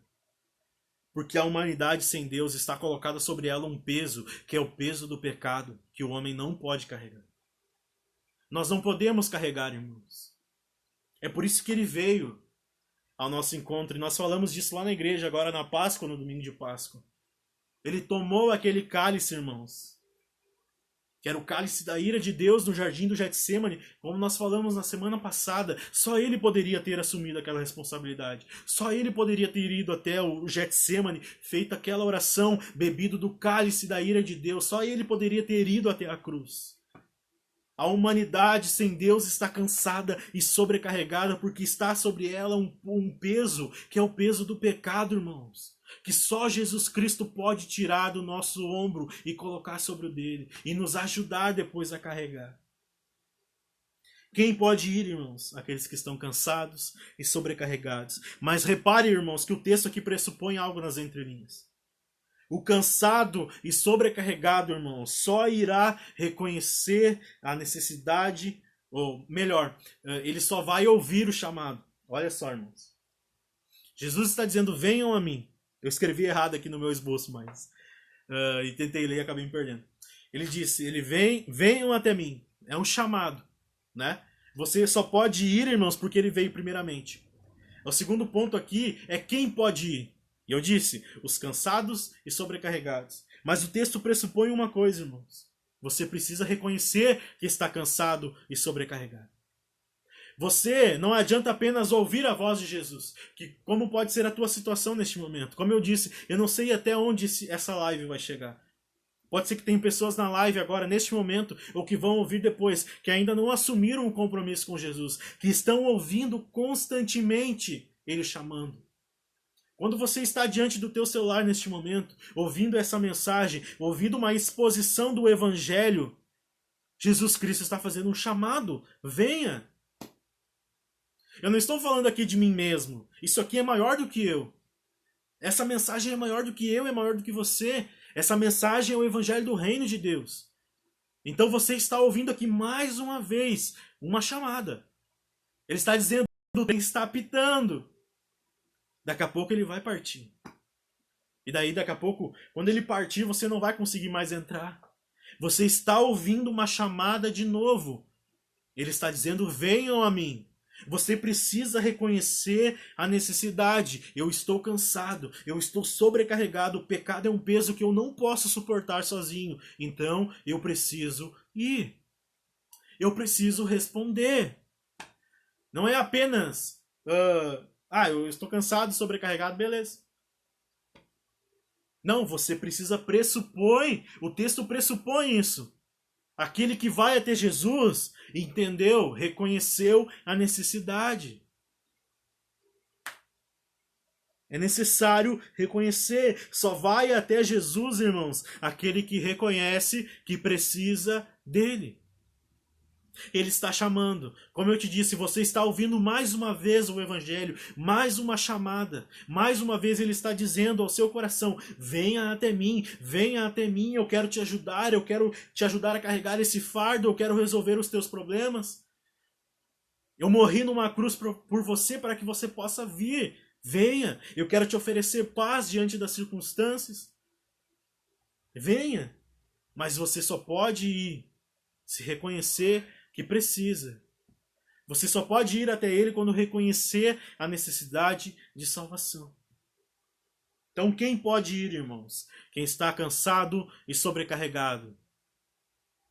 Porque a humanidade sem Deus está colocada sobre ela um peso, que é o peso do pecado, que o homem não pode carregar. Nós não podemos carregar, irmãos. É por isso que ele veio ao nosso encontro, e nós falamos disso lá na igreja, agora na Páscoa, no domingo de Páscoa. Ele tomou aquele cálice, irmãos, que era o cálice da ira de Deus no jardim do Getsêmani, como nós falamos na semana passada. Só ele poderia ter assumido aquela responsabilidade. Só ele poderia ter ido até o Getsêmani, feito aquela oração, bebido do cálice da ira de Deus. Só ele poderia ter ido até a cruz. A humanidade sem Deus está cansada e sobrecarregada porque está sobre ela um peso, que é o peso do pecado, irmãos. Que só Jesus Cristo pode tirar do nosso ombro e colocar sobre o dele. E nos ajudar depois a carregar. Quem pode ir, irmãos? Aqueles que estão cansados e sobrecarregados. Mas repare, irmãos, que o texto aqui pressupõe algo nas entrelinhas. O cansado e sobrecarregado, irmãos, só irá reconhecer a necessidade, ou melhor, ele só vai ouvir o chamado. Olha só, irmãos. Jesus está dizendo: venham a mim. Eu escrevi errado aqui no meu esboço, mas e tentei ler e acabei me perdendo. Ele disse: venham até mim. É um chamado, né? Você só pode ir, irmãos, porque ele veio primeiramente. O segundo ponto aqui é quem pode ir. E eu disse: os cansados e sobrecarregados. Mas o texto pressupõe uma coisa, irmãos. Você precisa reconhecer que está cansado e sobrecarregado. Você não adianta apenas ouvir a voz de Jesus. Como pode ser a tua situação neste momento? Como eu disse, eu não sei até onde essa live vai chegar. Pode ser que tenha pessoas na live agora, neste momento, ou que vão ouvir depois, que ainda não assumiram um compromisso com Jesus, que estão ouvindo constantemente Ele chamando. Quando você está diante do teu celular neste momento, ouvindo essa mensagem, ouvindo uma exposição do Evangelho, Jesus Cristo está fazendo um chamado. Venha! Eu não estou falando aqui de mim mesmo. Isso aqui é maior do que eu. Essa mensagem é maior do que eu, é maior do que você. Essa mensagem é o Evangelho do Reino de Deus. Então você está ouvindo aqui mais uma vez uma chamada. Ele está dizendo, ele está apitando. Daqui a pouco ele vai partir. E daí, daqui a pouco, quando ele partir, você não vai conseguir mais entrar. Você está ouvindo uma chamada de novo. Ele está dizendo, venham a mim. Você precisa reconhecer a necessidade. Eu estou cansado, eu estou sobrecarregado, o pecado é um peso que eu não posso suportar sozinho. Então, eu preciso ir. Eu preciso responder. Não é apenas, eu estou cansado, sobrecarregado, beleza. Não, você precisa pressupõe, o texto pressupõe isso. Aquele que vai até Jesus entendeu, reconheceu a necessidade. É necessário reconhecer. Só vai até Jesus, irmãos, aquele que reconhece que precisa dele. Ele está chamando. Como eu te disse, você está ouvindo mais uma vez o Evangelho, mais uma chamada. Mais uma vez ele está dizendo ao seu coração, venha até mim, eu quero te ajudar a carregar esse fardo, eu quero resolver os teus problemas. Eu morri numa cruz por você para que você possa vir. Venha, eu quero te oferecer paz diante das circunstâncias. Venha, mas você só pode ir se reconhecer que precisa. Você só pode ir até Ele quando reconhecer a necessidade de salvação. Então quem pode ir, irmãos? Quem está cansado e sobrecarregado.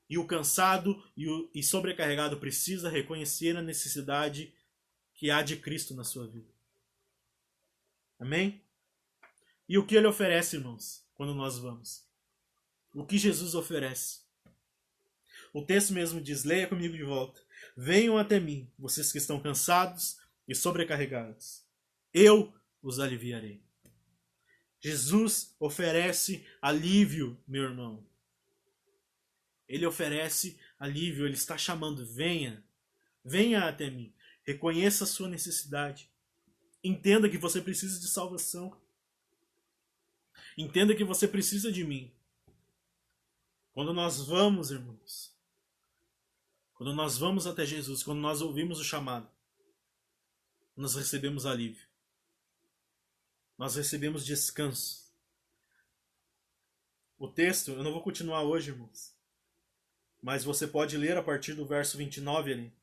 E o cansado e sobrecarregado precisa reconhecer a necessidade que há de Cristo na sua vida. Amém? E o que Ele oferece, irmãos, quando nós vamos? O que Jesus oferece? O texto mesmo diz, leia comigo de volta. Venham até mim, vocês que estão cansados e sobrecarregados. Eu os aliviarei. Jesus oferece alívio, meu irmão. Ele oferece alívio, ele está chamando, venha. Venha até mim. Reconheça a sua necessidade. Entenda que você precisa de salvação. Entenda que você precisa de mim. Quando nós vamos, irmãos, quando nós vamos até Jesus, quando nós ouvimos o chamado, nós recebemos alívio. Nós recebemos descanso. O texto, eu não vou continuar hoje, irmãos, mas você pode ler a partir do verso 29 ali.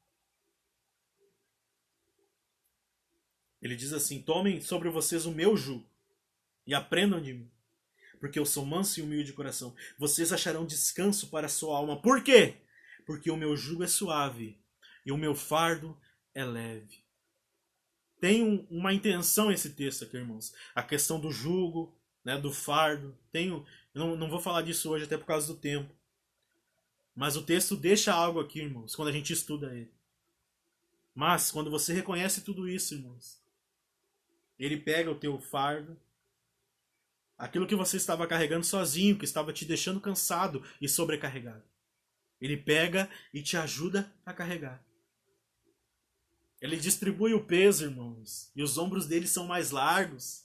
Ele diz assim, tomem sobre vocês o meu jugo e aprendam de mim, porque eu sou manso e humilde de coração. Vocês acharão descanso para a sua alma. Por quê? Porque o meu jugo é suave e o meu fardo é leve. Tem uma intenção esse texto aqui, irmãos. A questão do jugo, né, do fardo. Não vou falar disso hoje até por causa do tempo. Mas o texto deixa algo aqui, irmãos, quando a gente estuda ele. Mas quando você reconhece tudo isso, irmãos, ele pega o teu fardo, aquilo que você estava carregando sozinho, que estava te deixando cansado e sobrecarregado. Ele pega e te ajuda a carregar. Ele distribui o peso, irmãos. E os ombros dele são mais largos.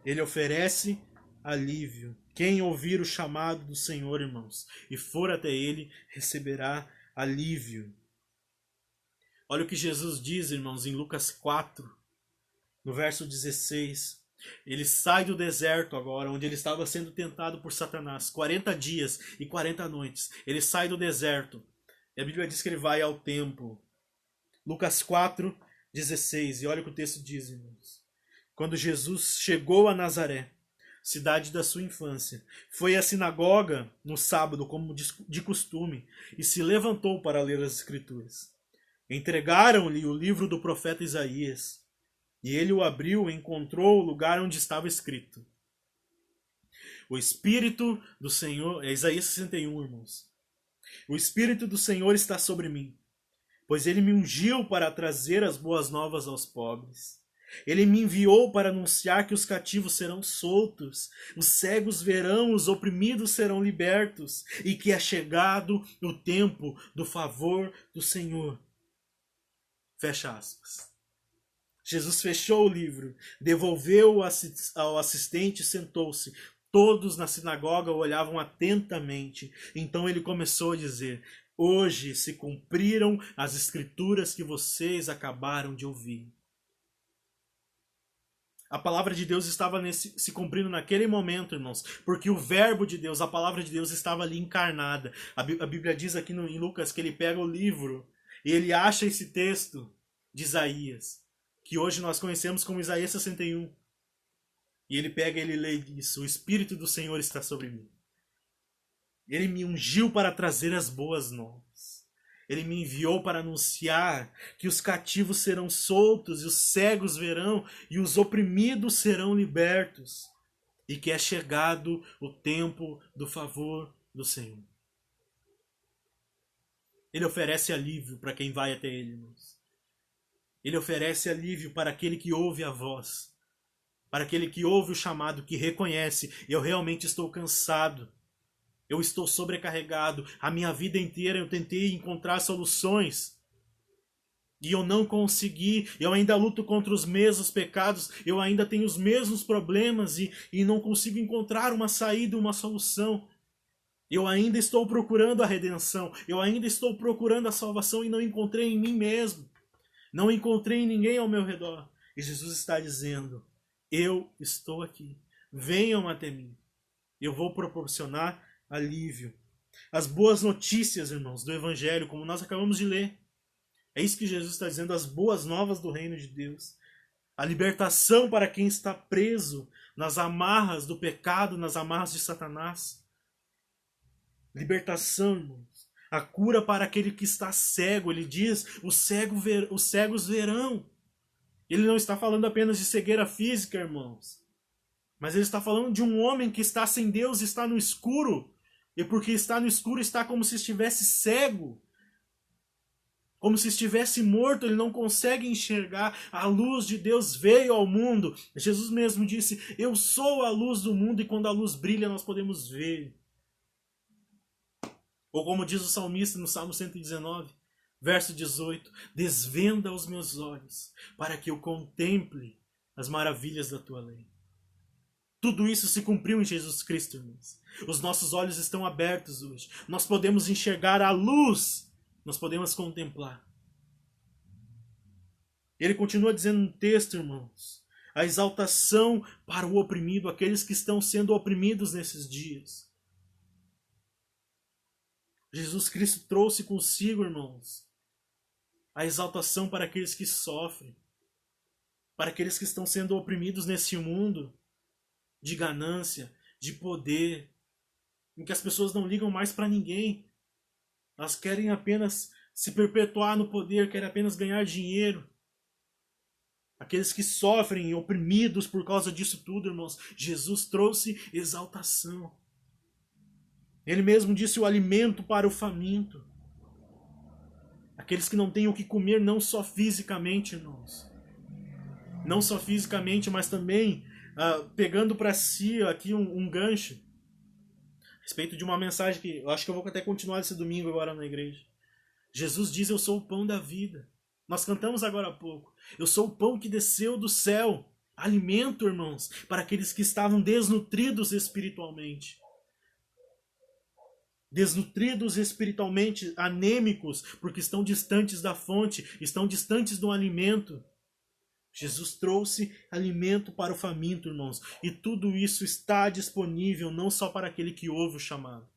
Ele oferece alívio. Quem ouvir o chamado do Senhor, irmãos, e for até ele, receberá alívio. Olha o que Jesus diz, irmãos, em Lucas 4, no verso 16. Ele sai do deserto agora, onde ele estava sendo tentado por Satanás. 40 dias e 40 noites. Ele sai do deserto. E a Bíblia diz que ele vai ao templo. Lucas 4, 16. E olha o que o texto diz, irmãos. Quando Jesus chegou a Nazaré, cidade da sua infância. Foi à sinagoga no sábado, como de costume, e se levantou para ler as Escrituras. Entregaram-lhe o livro do profeta Isaías, e ele o abriu e encontrou o lugar onde estava escrito: O Espírito do Senhor... É Isaías 61, irmãos. O Espírito do Senhor está sobre mim, pois ele me ungiu para trazer as boas novas aos pobres. Ele me enviou para anunciar que os cativos serão soltos, os cegos verão, os oprimidos serão libertos, e que é chegado o tempo do favor do Senhor. Fecha aspas. Jesus fechou o livro, devolveu ao assistente e sentou-se. Todos na sinagoga o olhavam atentamente. Então ele começou a dizer: Hoje se cumpriram as escrituras que vocês acabaram de ouvir. A palavra de Deus estava se cumprindo naquele momento, irmãos, porque o verbo de Deus, a palavra de Deus estava ali encarnada. A Bíblia diz aqui em Lucas que ele pega o livro e ele acha esse texto de Isaías, que hoje nós conhecemos como Isaías 61. E ele pega e ele lê isso: O Espírito do Senhor está sobre mim. Ele me ungiu para trazer as boas novas. Ele me enviou para anunciar que os cativos serão soltos, e os cegos verão, e os oprimidos serão libertos, e que é chegado o tempo do favor do Senhor. Ele oferece alívio para quem vai até ele, irmãos. Ele oferece alívio para aquele que ouve a voz, para aquele que ouve o chamado, que reconhece: eu realmente estou cansado. Eu estou sobrecarregado. A minha vida inteira eu tentei encontrar soluções e eu não consegui. Eu ainda luto contra os mesmos pecados. Eu ainda tenho os mesmos problemas e não consigo encontrar uma saída, uma solução. Eu ainda estou procurando a redenção. Eu ainda estou procurando a salvação e não encontrei em mim mesmo. Não encontrei em ninguém ao meu redor. E Jesus está dizendo: eu estou aqui. Venham até mim. Eu vou proporcionar alívio. As boas notícias, irmãos, do Evangelho, como nós acabamos de ler. É isso que Jesus está dizendo, as boas novas do reino de Deus. A libertação para quem está preso nas amarras do pecado, nas amarras de Satanás. Libertação, irmãos. A cura para aquele que está cego. Ele diz: os cegos verão. Ele não está falando apenas de cegueira física, irmãos. Mas ele está falando de um homem que está sem Deus, está no escuro. E porque está no escuro, está como se estivesse cego. Como se estivesse morto, ele não consegue enxergar. A luz de Deus veio ao mundo. Jesus mesmo disse: eu sou a luz do mundo, e quando a luz brilha, nós podemos ver. Ou como diz o salmista no Salmo 119, verso 18: desvenda os meus olhos, para que eu contemple as maravilhas da tua lei. Tudo isso se cumpriu em Jesus Cristo, irmãos. Os nossos olhos estão abertos hoje. Nós podemos enxergar a luz. Nós podemos contemplar. Ele continua dizendo no texto, irmãos: a exaltação para o oprimido, aqueles que estão sendo oprimidos nesses dias. Jesus Cristo trouxe consigo, irmãos, a exaltação para aqueles que sofrem, para aqueles que estão sendo oprimidos nesse mundo de ganância, de poder, em que as pessoas não ligam mais para ninguém. Elas querem apenas se perpetuar no poder, querem apenas ganhar dinheiro. Aqueles que sofrem, oprimidos por causa disso tudo, irmãos, Jesus trouxe exaltação. Ele mesmo disse: o alimento para o faminto. Aqueles que não têm o que comer, não só fisicamente, irmãos. Não só fisicamente, mas também pegando para si aqui um gancho a respeito de uma mensagem que eu acho que eu vou até continuar esse domingo agora na igreja. Jesus diz: eu sou o pão da vida. Nós cantamos agora há pouco: eu sou o pão que desceu do céu. Alimento, irmãos, para aqueles que estavam desnutridos espiritualmente. Desnutridos espiritualmente, anêmicos, porque estão distantes da fonte, estão distantes do alimento. Jesus trouxe alimento para o faminto, irmãos. E tudo isso está disponível não só para aquele que ouve o chamado,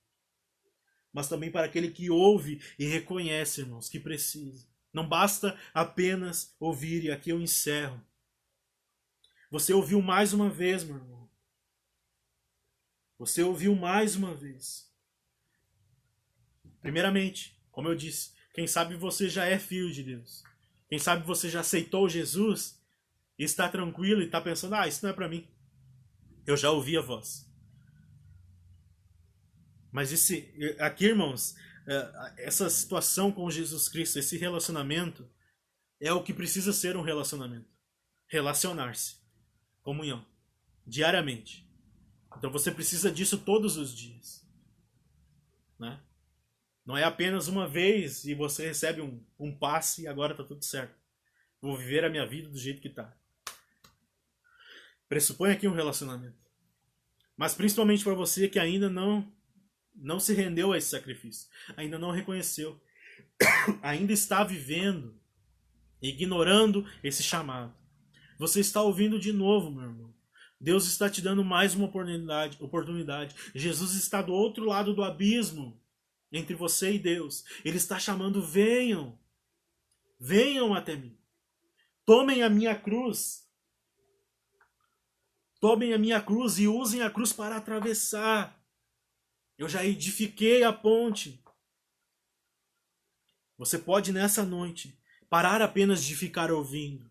mas também para aquele que ouve e reconhece, irmãos, que precisa. Não basta apenas ouvir, e aqui eu encerro. Você ouviu mais uma vez, meu irmão. Você ouviu mais uma vez. Primeiramente, como eu disse, quem sabe você já é filho de Deus. Quem sabe você já aceitou Jesus e está tranquilo e está pensando, isso não é para mim. Eu já ouvi a voz. Mas aqui, irmãos, essa situação com Jesus Cristo, esse relacionamento, é o que precisa ser um relacionamento. Relacionar-se. Comunhão. Diariamente. Então você precisa disso todos os dias. Né? Não é apenas uma vez e você recebe um passe e agora está tudo certo. Vou viver a minha vida do jeito que está. Pressupõe aqui um relacionamento. Mas principalmente para você que ainda não se rendeu a esse sacrifício. Ainda não reconheceu. Ainda está vivendo, ignorando esse chamado. Você está ouvindo de novo, meu irmão. Deus está te dando mais uma oportunidade. Jesus está do outro lado do abismo, entre você e Deus. Ele está chamando, venham. Venham até mim. Tomem a minha cruz. Tomem a minha cruz e usem a cruz para atravessar. Eu já edifiquei a ponte. Você pode nessa noite parar apenas de ficar ouvindo.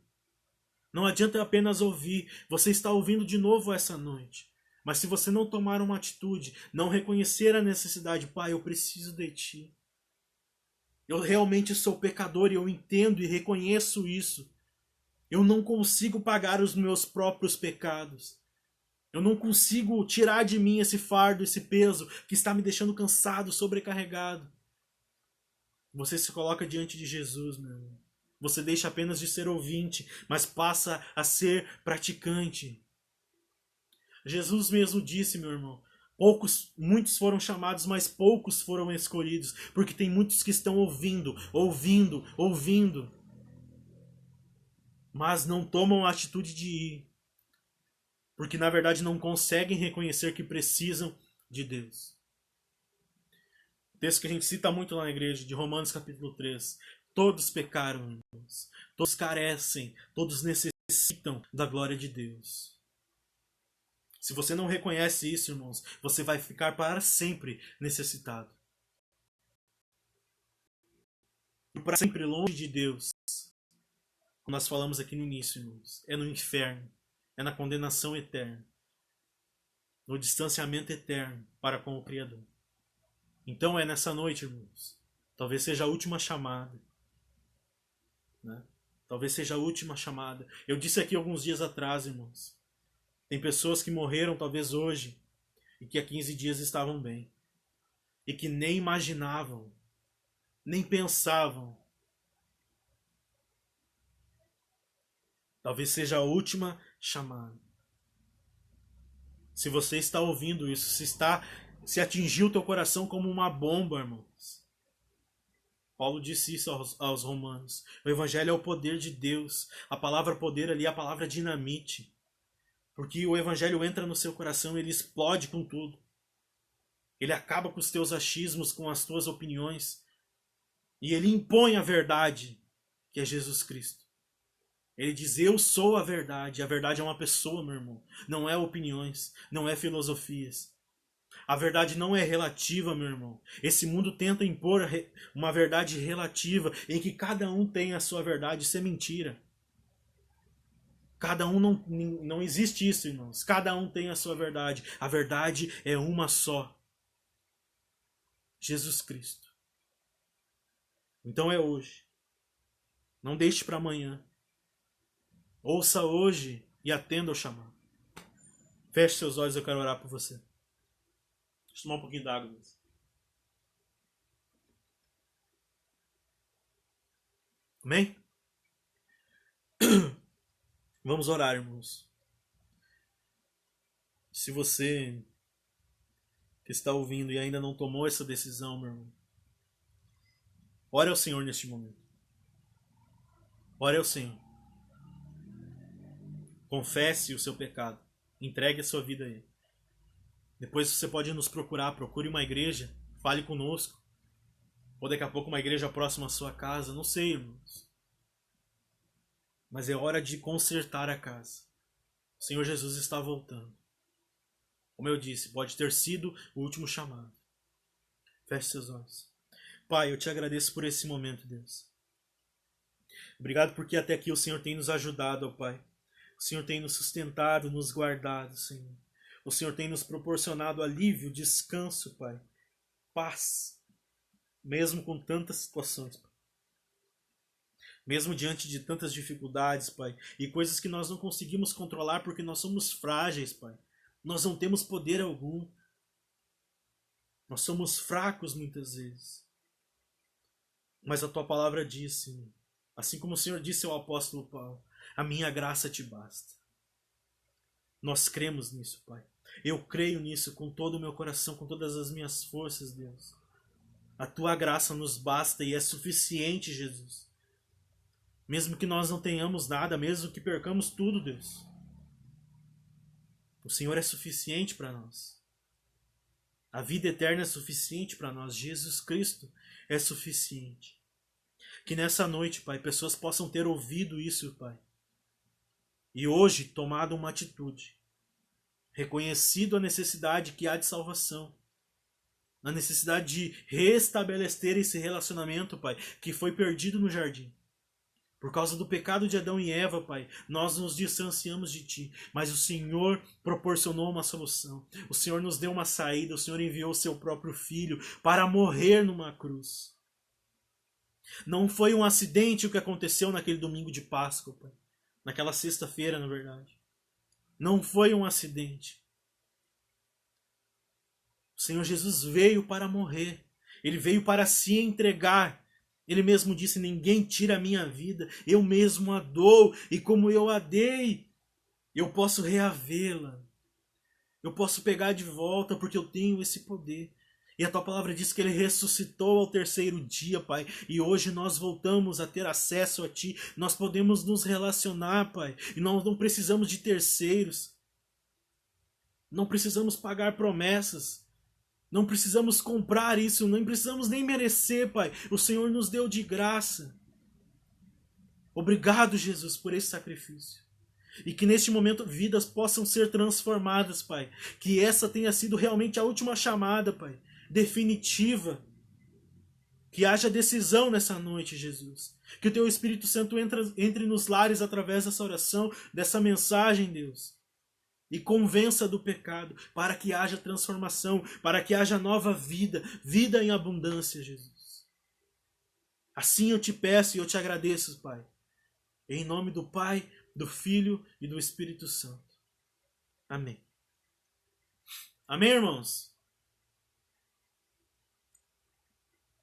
Não adianta apenas ouvir. Você está ouvindo de novo essa noite. Mas se você não tomar uma atitude, não reconhecer a necessidade, Pai, eu preciso de Ti. Eu realmente sou pecador e eu entendo e reconheço isso. Eu não consigo pagar os meus próprios pecados. Eu não consigo tirar de mim esse fardo, esse peso que está me deixando cansado, sobrecarregado. Você se coloca diante de Jesus, meu irmão. Você deixa apenas de ser ouvinte, mas passa a ser praticante. Jesus mesmo disse, meu irmão, muitos foram chamados, mas poucos foram escolhidos, porque tem muitos que estão ouvindo, mas não tomam a atitude de ir, porque na verdade não conseguem reconhecer que precisam de Deus. O texto que a gente cita muito lá na igreja, de Romanos capítulo 3. Todos pecaram, irmãos. Todos carecem, todos necessitam da glória de Deus. Se você não reconhece isso, irmãos, você vai ficar para sempre necessitado. E para sempre longe de Deus. Como nós falamos aqui no início, irmãos, é no inferno, é na condenação eterna, no distanciamento eterno para com o Criador. Então é nessa noite, irmãos, talvez seja a última chamada. Né? Talvez seja a última chamada. Eu disse aqui alguns dias atrás, irmãos. Tem pessoas que morreram talvez hoje e que há 15 dias estavam bem. E que nem imaginavam, nem pensavam. Talvez seja a última chamada. Se você está ouvindo isso, se atingiu o teu coração como uma bomba, irmãos. Paulo disse isso aos romanos. O evangelho é o poder de Deus. A palavra poder ali é a palavra dinamite. Porque o evangelho entra no seu coração e ele explode com tudo. Ele acaba com os teus achismos, com as tuas opiniões. E ele impõe a verdade, que é Jesus Cristo. Ele diz, eu sou a verdade. A verdade é uma pessoa, meu irmão. Não é opiniões, não é filosofias. A verdade não é relativa, meu irmão. Esse mundo tenta impor uma verdade relativa em que cada um tem a sua verdade. Isso é mentira. Cada um não existe isso, irmãos. Cada um tem a sua verdade. A verdade é uma só. Jesus Cristo. Então é hoje. Não deixe para amanhã. Ouça hoje e atenda ao chamado. Feche seus olhos, eu quero orar por você. Deixa eu tomar um pouquinho d'água. Amém? Vamos orar, irmãos. Se você que está ouvindo e ainda não tomou essa decisão, meu irmão, ore ao Senhor neste momento. Ore ao Senhor. Confesse o seu pecado. Entregue a sua vida a Ele. Depois você pode nos procurar. Procure uma igreja. Fale conosco. Ou daqui a pouco uma igreja próxima à sua casa. Não sei, irmãos. Mas é hora de consertar a casa. O Senhor Jesus está voltando. Como eu disse, pode ter sido o último chamado. Feche seus olhos. Pai, eu te agradeço por esse momento, Deus. Obrigado porque até aqui o Senhor tem nos ajudado, ó Pai. O Senhor tem nos sustentado, nos guardado, Senhor. O Senhor tem nos proporcionado alívio, descanso, Pai. Paz. Mesmo com tantas situações, Pai. Mesmo diante de tantas dificuldades, Pai. E coisas que nós não conseguimos controlar porque nós somos frágeis, Pai. Nós não temos poder algum. Nós somos fracos muitas vezes. Mas a Tua palavra diz, Senhor, assim como o Senhor disse ao apóstolo Paulo, a minha graça te basta. Nós cremos nisso, Pai. Eu creio nisso com todo o meu coração, com todas as minhas forças, Deus. A Tua graça nos basta e é suficiente, Jesus. Mesmo que nós não tenhamos nada, mesmo que percamos tudo, Deus. O Senhor é suficiente para nós. A vida eterna é suficiente para nós. Jesus Cristo é suficiente. Que nessa noite, Pai, pessoas possam ter ouvido isso, Pai. E hoje tomado uma atitude. Reconhecido a necessidade que há de salvação. A necessidade de restabelecer esse relacionamento, Pai, que foi perdido no jardim. Por causa do pecado de Adão e Eva, Pai, nós nos distanciamos de Ti. Mas o Senhor proporcionou uma solução. O Senhor nos deu uma saída. O Senhor enviou o Seu próprio Filho para morrer numa cruz. Não foi um acidente o que aconteceu naquele domingo de Páscoa, Pai. Naquela sexta-feira, na verdade. Não foi um acidente. O Senhor Jesus veio para morrer. Ele veio para se entregar. Ele mesmo disse, ninguém tira a minha vida, eu mesmo a dou, e como eu a dei, eu posso reavê-la. Eu posso pegar de volta, porque eu tenho esse poder. E a Tua palavra diz que Ele ressuscitou ao terceiro dia, Pai. E hoje nós voltamos a ter acesso a Ti. Nós podemos nos relacionar, Pai. E nós não precisamos de terceiros. Não precisamos pagar promessas. Não precisamos comprar isso, não precisamos nem merecer, Pai. O Senhor nos deu de graça. Obrigado, Jesus, por esse sacrifício. E que neste momento vidas possam ser transformadas, Pai. Que essa tenha sido realmente a última chamada, Pai. Definitiva. Que haja decisão nessa noite, Jesus. Que o Teu Espírito Santo entre nos lares através dessa oração, dessa mensagem, Deus. E convença do pecado, para que haja transformação, para que haja nova vida, vida em abundância, Jesus. Assim eu te peço e eu te agradeço, Pai. Em nome do Pai, do Filho e do Espírito Santo. Amém. Amém, irmãos?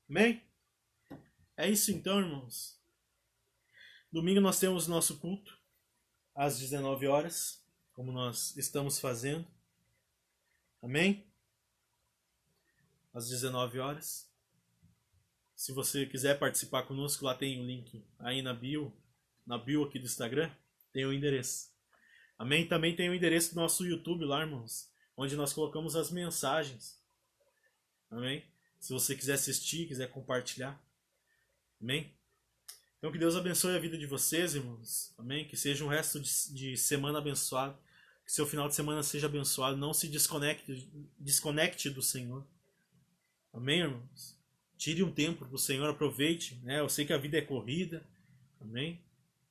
Amém? É isso então, irmãos. Domingo nós temos nosso culto, às 19 horas. Como nós estamos fazendo. Amém? Às 19 horas. Se você quiser participar conosco, lá tem o link aí na bio aqui do Instagram, tem o endereço. Amém? Também tem o endereço do nosso YouTube lá, irmãos, onde nós colocamos as mensagens. Amém? Se você quiser assistir, quiser compartilhar. Amém? Então que Deus abençoe a vida de vocês, irmãos. Amém? Que seja um resto de semana abençoado. Que seu final de semana seja abençoado. Não se desconecte do Senhor. Amém, irmãos? Tire um tempo para o Senhor, aproveite. Né? Eu sei que a vida é corrida. Amém?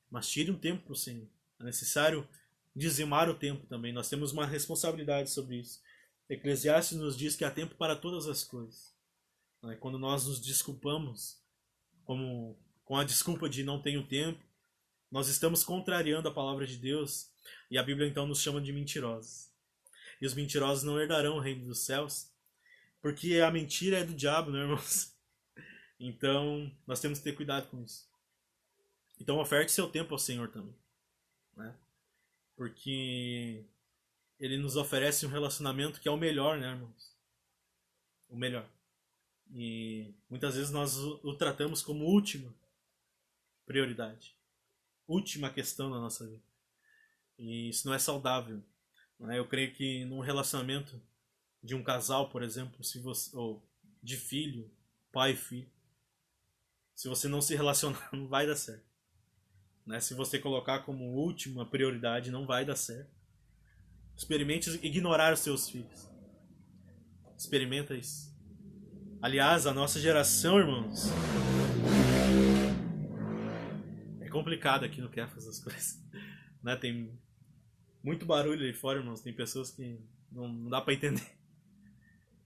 Mas tire um tempo para o Senhor. É necessário dizimar o tempo também. Nós temos uma responsabilidade sobre isso. Eclesiastes nos diz que há tempo para todas as coisas. Quando nós nos desculpamos com a desculpa de não tenho tempo, nós estamos contrariando a palavra de Deus. E a Bíblia então nos chama de mentirosos. E os mentirosos não herdarão o reino dos céus. Porque a mentira é do diabo, né, irmãos? Então, nós temos que ter cuidado com isso. Então, oferte seu tempo ao Senhor também. Né? Porque Ele nos oferece um relacionamento que é o melhor, né, irmãos? O melhor. E muitas vezes nós o tratamos como última prioridade. Última questão na nossa vida. E isso não é saudável. Né? Eu creio que num relacionamento de um casal, por exemplo, ou de filho, pai e filho, se você não se relacionar, não vai dar certo. Né? Se você colocar como última prioridade, não vai dar certo. Experimente ignorar os seus filhos. Experimenta isso. Aliás, a nossa geração, irmãos, é complicado aqui no Kefas as coisas. Né? Tem muito barulho aí fora, irmãos. Tem pessoas que não dá pra entender.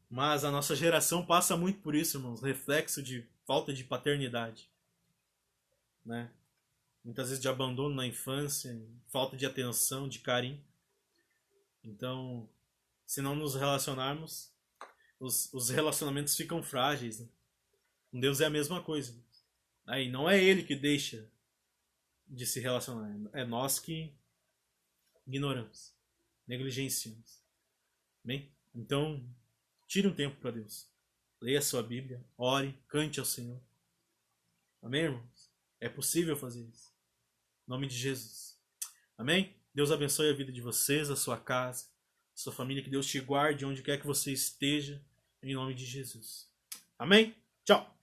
Mas a nossa geração passa muito por isso, irmãos. Reflexo de falta de paternidade. Né? Muitas vezes de abandono na infância, falta de atenção, de carinho. Então, se não nos relacionarmos, os relacionamentos ficam frágeis. Né? Com Deus é a mesma coisa. Aí não é Ele que deixa de se relacionar, é nós que ignoramos, negligenciamos. Bem? Então, tire um tempo para Deus. Leia a sua Bíblia, ore, cante ao Senhor. Amém, irmãos? É possível fazer isso. Em nome de Jesus. Amém? Deus abençoe a vida de vocês, a sua casa, a sua família. Que Deus te guarde onde quer que você esteja. Em nome de Jesus. Amém? Tchau!